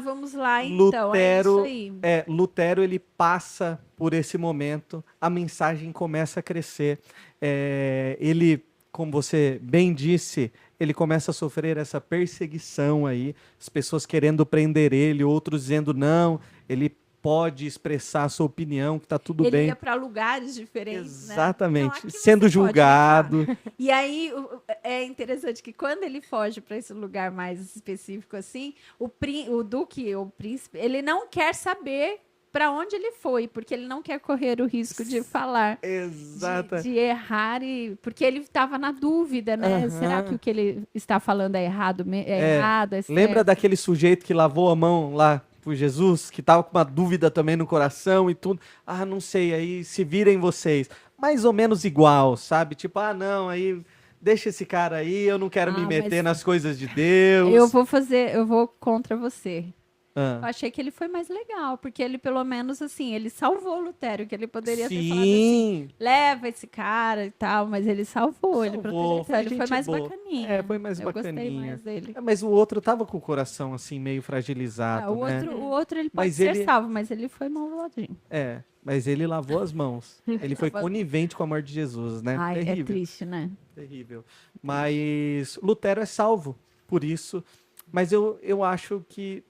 então. Lutero, É isso aí. Lutero ele passa por esse momento, a mensagem começa a crescer. Ele, como você bem disse, ele começa a sofrer essa perseguição aí, as pessoas querendo prender ele, outros dizendo não, ele pode expressar a sua opinião, que está tudo Ele bem. ia para lugares diferentes, né? Exatamente, Não, aqui você sendo pode julgado. E aí é interessante que quando ele foge para esse lugar mais específico assim, o duque, o príncipe, ele não quer saber para onde ele foi, porque ele não quer correr o risco de falar, Exata. de errar, porque ele estava na dúvida, né? Aham. Será que o que ele está falando é errado? Errado, é Lembra certo? daquele sujeito que lavou a mão lá por Jesus, que estava com uma dúvida também no coração e tudo? Ah, não sei, aí se virem vocês. Mais ou menos igual, sabe? Tipo, não, aí deixa esse cara aí, eu não quero me meter mas nas coisas de Deus. Eu vou contra você. Eu Ah. achei que ele foi mais legal, porque ele, pelo menos, assim, ele salvou Lutero, que ele poderia ter falado assim, Sim, leva esse cara e tal, mas ele salvou, ele Salvou, protegeu, foi ele foi gente mais boa. bacaninha. Foi mais Eu gostei bacaninha. mais dele. Mas o outro tava com o coração assim meio fragilizado, O né? outro ele pode Mas ser ele- salvo, mas ele foi malvadinho. Mas ele lavou as mãos. Ele foi conivente com a morte de Jesus, né? Ai, é Terrível. triste, né? Terrível. Mas Lutero é salvo por isso. Mas eu acho que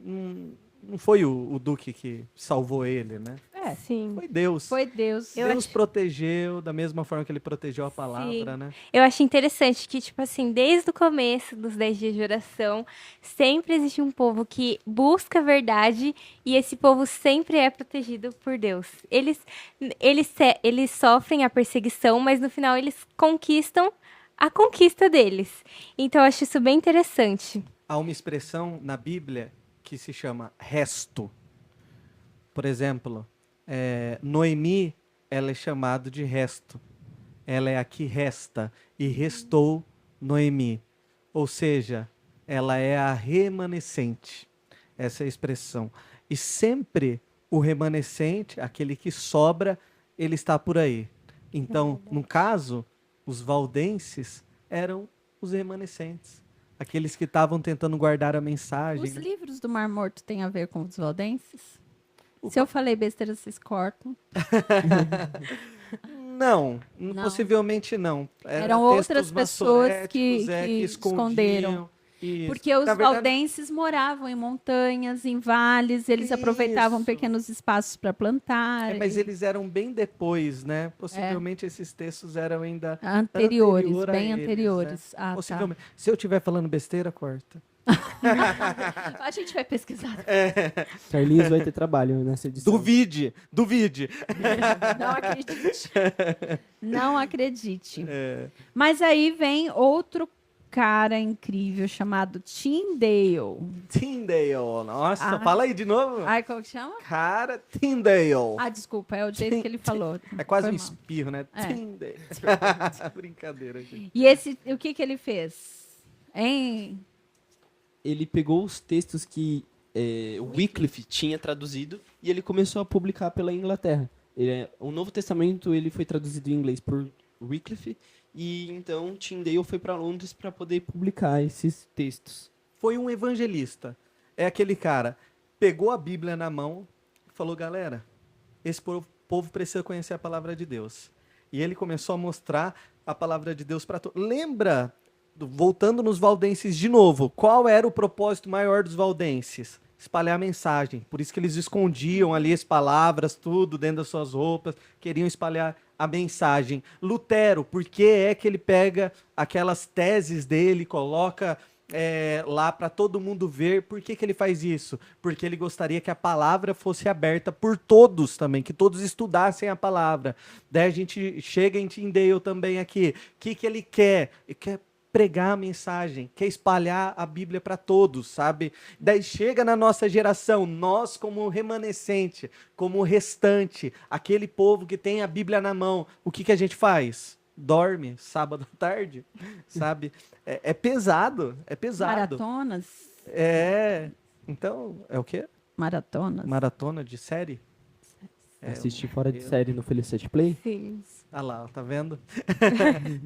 não foi o Duque que salvou ele, né? Sim. Foi Deus. Foi Deus. Deus protegeu da mesma forma que ele protegeu a palavra, né? Eu acho interessante que, tipo assim, desde o começo dos 10 dias de oração, sempre existe um povo que busca a verdade e esse povo sempre é protegido por Deus. Eles sofrem a perseguição, mas no final eles conquistam a conquista deles. Então eu acho isso bem interessante. Há uma expressão na Bíblia que se chama resto. Por exemplo, Noemi, ela é chamada de resto. Ela é a que resta. E restou Noemi. Ou seja, ela é a remanescente. Essa é a expressão. E sempre o remanescente, aquele que sobra, ele está por aí. Então, no caso, os valdenses eram os remanescentes. Aqueles que estavam tentando guardar a mensagem. Os livros do Mar Morto têm a ver com os valdenses? Se eu falei besteira, vocês cortam. Não, possivelmente não. Eram outras pessoas que escondiam. esconderam. Isso. Porque os Na verdade, valdenses moravam em montanhas, em vales, eles aproveitavam Isso. pequenos espaços para plantar. mas eles eram bem depois, né? Possivelmente esses textos eram ainda Anteriores, anterior a bem eles, anteriores. né? Ah, Possivelmente. Se eu estiver falando besteira, corta. tá. A gente vai pesquisar. Carlinhos vai ter trabalho nessa edição. Duvide. Não acredite. Não acredite. Mas aí vem outro cara incrível chamado Tyndale. Tyndale. Nossa, fala aí de novo. Ai, como que chama? Cara, Tyndale. Ah, desculpa, é o jeito que ele falou. É quase Foi um mal. espirro, né? É. Tyndale. Brincadeira, gente. E esse, o que que ele fez? Hein? Ele pegou os textos que Wycliffe tinha traduzido e ele começou a publicar pela Inglaterra. O Novo Testamento ele foi traduzido em inglês por Wycliffe e então Tyndale foi para Londres para poder publicar esses textos. Foi um evangelista. É aquele cara, pegou a Bíblia na mão e falou, galera, esse povo precisa conhecer a palavra de Deus. E ele começou a mostrar a palavra de Deus para todos. Lembra, voltando nos valdenses de novo, qual era o propósito maior dos valdenses? Espalhar a mensagem. Por isso que eles escondiam ali as palavras, tudo dentro das suas roupas, queriam espalhar a mensagem. Lutero, por que é que ele pega aquelas teses dele, coloca lá para todo mundo ver? Por que que ele faz isso? Porque ele gostaria que a palavra fosse aberta por todos também, que todos estudassem a palavra. Daí a gente chega em Tyndale também aqui. O que que ele quer? Ele quer pregar a mensagem, quer espalhar a Bíblia para todos, sabe? Daí chega na nossa geração, nós como remanescente, como restante, aquele povo que tem a Bíblia na mão, o que que a gente faz? Dorme sábado à tarde, sabe? É pesado, é pesado. Maratonas? Então, é o quê? Maratonas? Maratona de série? Assistir fora de série no Felicity Play? Sim. Ah lá, tá vendo?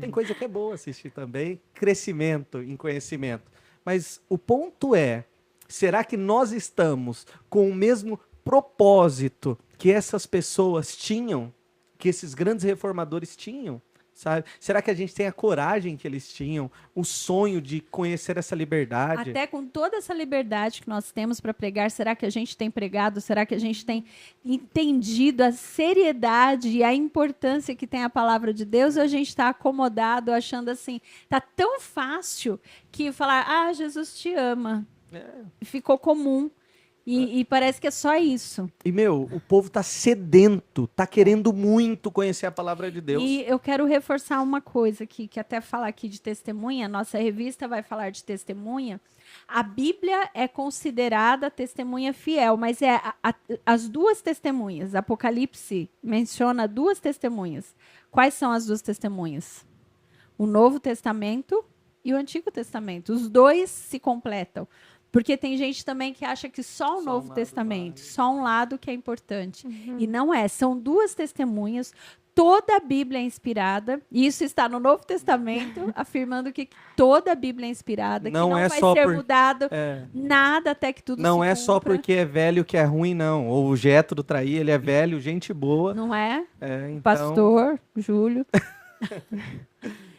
Tem coisa que é boa assistir também. Crescimento em conhecimento. Mas o ponto é, será que nós estamos com o mesmo propósito que essas pessoas tinham? Que esses grandes reformadores tinham? Sabe? Será que a gente tem a coragem que eles tinham? O sonho de conhecer essa liberdade? Até com toda essa liberdade que nós temos para pregar, será que a gente tem pregado? Será que a gente tem entendido a seriedade e a importância que tem a palavra de Deus? Ou a gente está acomodado, achando assim, tá tão fácil que falar, Jesus te ama. Ficou comum. E parece que é só isso. E, o povo tá sedento, tá querendo muito conhecer a palavra de Deus. E eu quero reforçar uma coisa aqui, que até falar aqui de testemunha, nossa revista vai falar de testemunha. A Bíblia é considerada testemunha fiel, mas as duas testemunhas. Apocalipse menciona duas testemunhas. Quais são as duas testemunhas? O Novo Testamento e o Antigo Testamento. Os dois se completam. Porque tem gente também que acha que só o Novo Testamento, só um lado que é importante. E não é. São duas testemunhas. Toda a Bíblia é inspirada. E isso está no Novo Testamento, afirmando que toda a Bíblia é inspirada, Não que não é vai só ser por- mudado nada até que tudo Não se é só cumpra. porque é velho que é ruim, não. Ou o Jétro trair, ele é velho, gente boa. Não é? Então, Pastor, Júlio.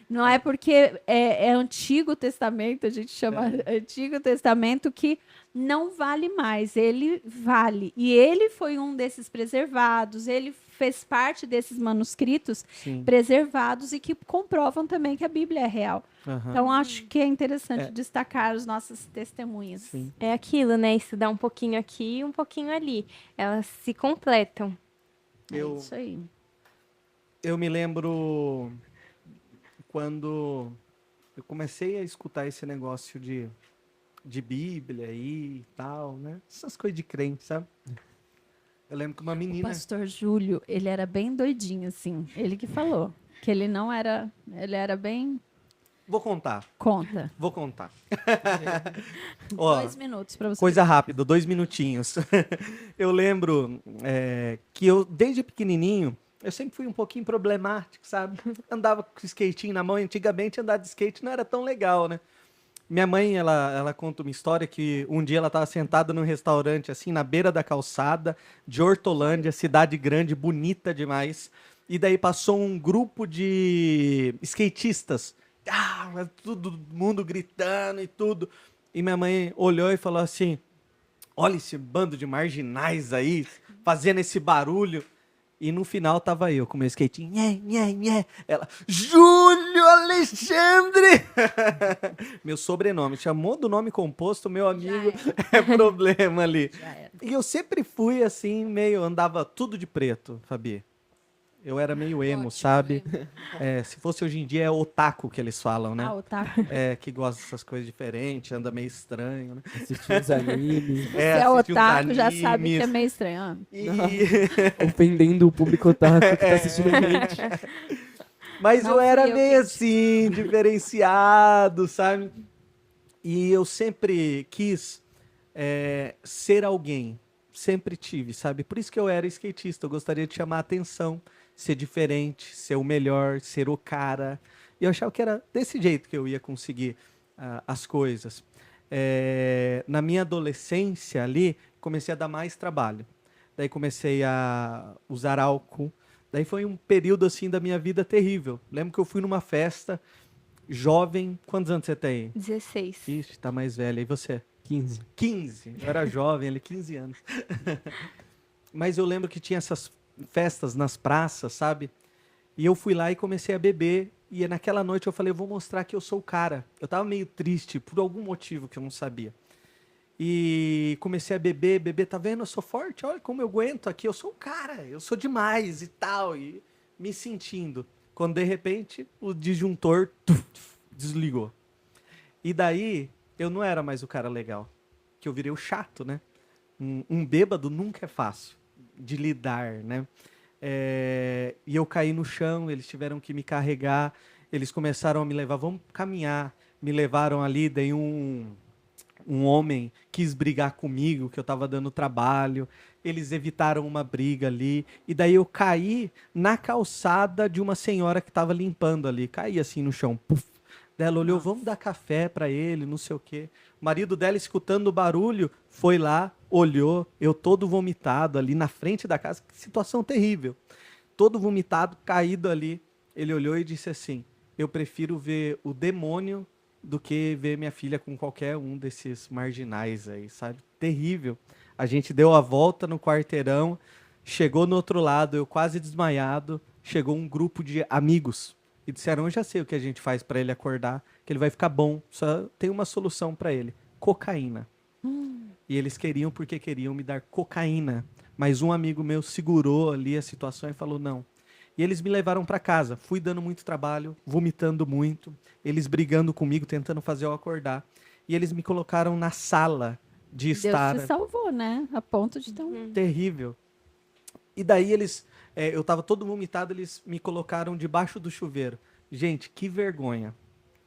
Não é porque é Antigo Testamento, a gente chama Antigo Testamento, que não vale mais. Ele vale. E ele foi um desses preservados, ele fez parte desses manuscritos Sim. preservados e que comprovam também que a Bíblia é real. Aham. Então, acho que é interessante destacar as nossas testemunhas. Sim. É aquilo, né? Estudar um pouquinho aqui e um pouquinho ali. Elas se completam. É isso aí. Eu me lembro quando eu comecei a escutar esse negócio de Bíblia aí e tal, né? Essas coisas de crente, sabe? Eu lembro que uma O menina... pastor Júlio, ele era bem doidinho, assim. Ele que falou que ele não era... Ele era bem... Vou contar. Conta. Vou contar. Ó, 2 minutos para você. coisa rápida, 2 minutinhos. Eu lembro que eu, desde pequenininho, eu sempre fui um pouquinho problemático, sabe? Andava com skatinho na mão, e antigamente andar de skate não era tão legal, né? Minha mãe, ela conta uma história que um dia ela estava sentada num restaurante, assim, na beira da calçada de Hortolândia, cidade grande, bonita demais. E daí passou um grupo de skatistas. Todo mundo gritando e tudo. E minha mãe olhou e falou assim, olha esse bando de marginais aí, fazendo esse barulho. E no final tava eu com meu skate. Nhé, nhé, nhé. Ela, Júlio Alexandre! Meu sobrenome. Chamou do nome composto, meu amigo. É problema ali. Já era. E eu sempre fui assim, meio. Andava tudo de preto, Fabi. Eu era meio emo, Ótimo, sabe? Se fosse hoje em dia, é otaku que eles falam, né? Ah, o taco. Que gosta dessas coisas diferentes, anda meio estranho, né? Assistir os animes, Se é assistir uns otaku, já sabe que é animes. meio estranho. Ah, E... ofendendo o público otaku que tá assistindo a gente. Mas Não eu era fui eu meio que- assim, diferenciado, sabe? E eu sempre quis ser alguém. Sempre tive, sabe? Por isso que eu era skatista. Eu gostaria de chamar a atenção, ser diferente, ser o melhor, ser o cara. E eu achava que era desse jeito que eu ia conseguir as coisas. Na minha adolescência ali, comecei a dar mais trabalho. Daí comecei a usar álcool. Daí foi um período assim da minha vida terrível. Lembro que eu fui numa festa, jovem. Quantos anos você tem? 16. Ixi, tá mais velha. E você? 15. 15. Eu era jovem, ali 15 anos. Mas eu lembro que tinha essas festas nas praças, sabe? E eu fui lá e comecei a beber. E naquela noite eu falei, eu vou mostrar que eu sou o cara. Eu tava meio triste por algum motivo que eu não sabia. E comecei a beber, tá vendo? Eu sou forte, olha como eu aguento aqui, eu sou o cara, eu sou demais e tal. E me sentindo. Quando de repente o disjuntor desligou. E daí eu não era mais o cara legal. Que eu virei o chato, né? Um bêbado nunca é fácil de lidar, né? E eu caí no chão, eles tiveram que me carregar, eles começaram a me levar, vamos caminhar. Me levaram ali, daí um homem quis brigar comigo, que eu tava dando trabalho. Eles evitaram uma briga ali. E daí eu caí na calçada de uma senhora que tava limpando ali. Caí assim no chão. Puf. Daí ela olhou, vamos dar café pra ele, não sei o quê. O marido dela, escutando o barulho, foi lá, olhou, eu todo vomitado ali na frente da casa. Que situação terrível. Todo vomitado, caído ali. Ele olhou e disse assim, eu prefiro ver o demônio do que ver minha filha com qualquer um desses marginais aí, sabe? Terrível. A gente deu a volta no quarteirão, chegou no outro lado, eu quase desmaiado, chegou um grupo de amigos e disseram, eu já sei o que a gente faz para ele acordar, que ele vai ficar bom, só tem uma solução para ele, cocaína. E eles queriam porque queriam me dar cocaína, mas um amigo meu segurou ali a situação e falou, não. E eles me levaram para casa. Fui dando muito trabalho, vomitando muito. Eles brigando comigo, tentando fazer eu acordar. E eles me colocaram na sala de estar. Deus te salvou, né? A ponto de ter um... Terrível. E daí eles... eu tava todo vomitado, eles me colocaram debaixo do chuveiro. Gente, que vergonha.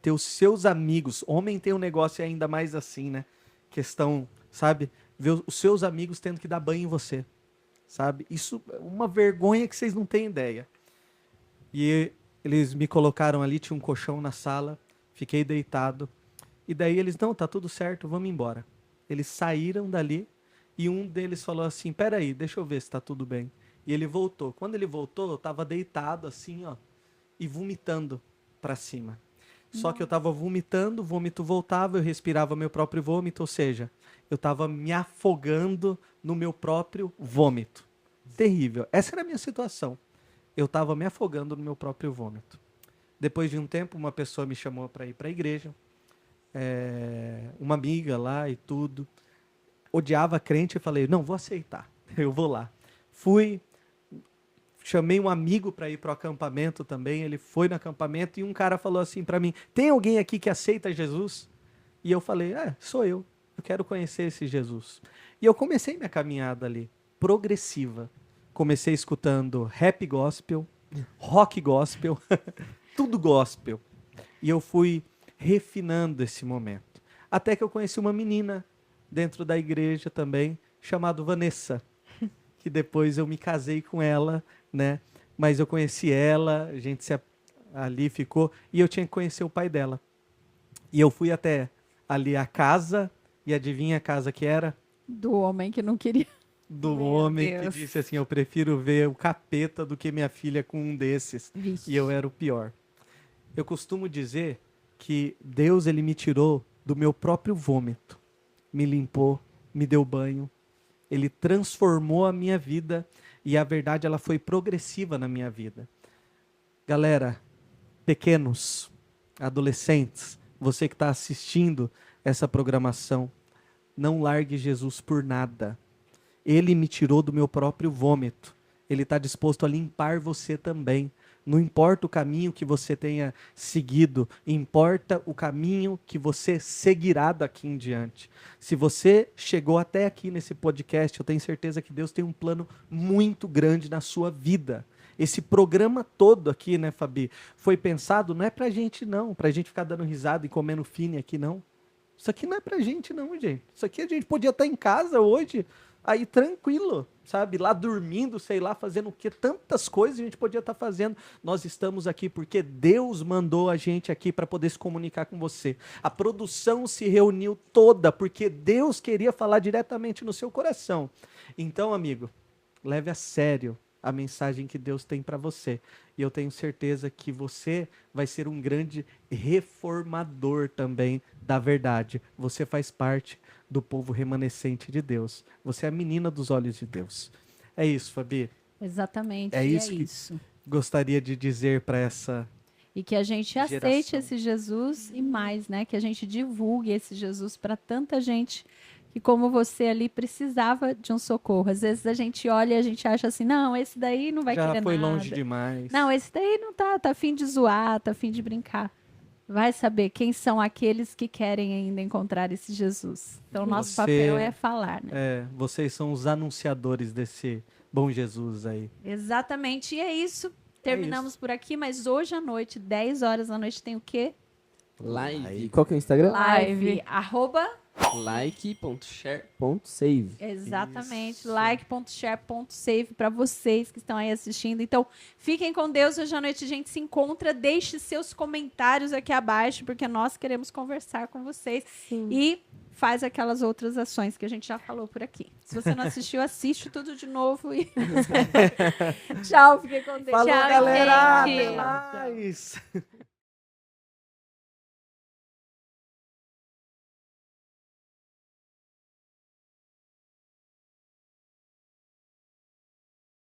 Ter os seus amigos... Homem tem um negócio ainda mais assim, né? Questão, sabe? Ver os seus amigos tendo que dar banho em você. Sabe? Isso é uma vergonha que vocês não têm ideia. E eles me colocaram ali, tinha um colchão na sala, fiquei deitado. E daí eles, não, tá tudo certo, vamos embora. Eles saíram dali e um deles falou assim, peraí, deixa eu ver se tá tudo bem. E ele voltou. Quando ele voltou, eu tava deitado assim, ó, e vomitando. para cima. Só que eu estava vomitando, o vômito voltava, eu respirava meu próprio vômito, ou seja, eu estava me afogando no meu próprio vômito. Terrível. Essa era a minha situação. Eu estava me afogando no meu próprio vômito. Depois de um tempo, uma pessoa me chamou para ir para a igreja, uma amiga lá e tudo. Odiava crente e falei, não, vou aceitar, eu vou lá. Fui, chamei um amigo para ir para o acampamento também, ele foi no acampamento e um cara falou assim para mim, tem alguém aqui que aceita Jesus? E eu falei, sou eu quero conhecer esse Jesus. E eu comecei minha caminhada ali, progressiva. Comecei escutando rap gospel, rock gospel, tudo gospel. E eu fui refinando esse momento. Até que eu conheci uma menina dentro da igreja também, chamada Vanessa, que depois eu me casei com ela, né? Mas eu conheci ela, a gente ali ficou, e eu tinha que conhecer o pai dela. E eu fui até ali a casa, e adivinha a casa que era? Do homem que não queria. Do Meu homem Deus. que disse assim, eu prefiro ver o capeta do que minha filha com um desses. Vixe. E eu era o pior. Eu costumo dizer que Deus, ele me tirou do meu próprio vômito. Me limpou, me deu banho. Ele transformou a minha vida e a verdade, ela foi progressiva na minha vida. Galera, pequenos, adolescentes, você que está assistindo essa programação, não largue Jesus por nada. Ele me tirou do meu próprio vômito. Ele está disposto a limpar você também. Não importa o caminho que você tenha seguido, importa o caminho que você seguirá daqui em diante. Se você chegou até aqui nesse podcast, eu tenho certeza que Deus tem um plano muito grande na sua vida. Esse programa todo aqui, né, Fabi, foi pensado, não é pra gente não, pra gente ficar dando risada e comendo fine aqui não. Isso aqui não é pra gente não, gente. Isso aqui a gente podia estar em casa hoje, aí tranquilo, sabe? Lá dormindo, sei lá, fazendo o quê? Tantas coisas a gente podia estar fazendo. Nós estamos aqui porque Deus mandou a gente aqui para poder se comunicar com você. A produção se reuniu toda porque Deus queria falar diretamente no seu coração. Então, amigo, leve a sério a mensagem que Deus tem para você. E eu tenho certeza que você vai ser um grande reformador também da verdade. Você faz parte do povo remanescente de Deus. Você é a menina dos olhos de Deus. É isso, Fabi. Exatamente. É e isso é que isso. gostaria de dizer para essa E que a gente aceite geração. esse Jesus e mais, né? Que a gente divulgue esse Jesus para tanta gente que, como você ali, precisava de um socorro. Às vezes a gente olha e a gente acha assim, não, esse daí não vai já querer foi nada. longe demais. Não, esse daí não tá a fim de zoar, tá a fim de brincar. Vai saber quem são aqueles que querem ainda encontrar esse Jesus. Então, nosso Você- papel é falar, né? Vocês são os anunciadores desse bom Jesus aí. Exatamente. E é isso. Terminamos por aqui, mas hoje à noite, 10 horas da noite, tem o quê? Live. Qual que é o Instagram? Live. Like.share.save. Exatamente. Isso. Like.share.save para vocês que estão aí assistindo. Então, fiquem com Deus. Hoje à noite a gente se encontra. Deixe seus comentários aqui abaixo, porque nós queremos conversar com vocês. Sim. E faz aquelas outras ações que a gente já falou por aqui. Se você não assistiu, assiste tudo de novo. E... Tchau, fiquem com Deus. Falou, Tchau, galera! gente. Até mais!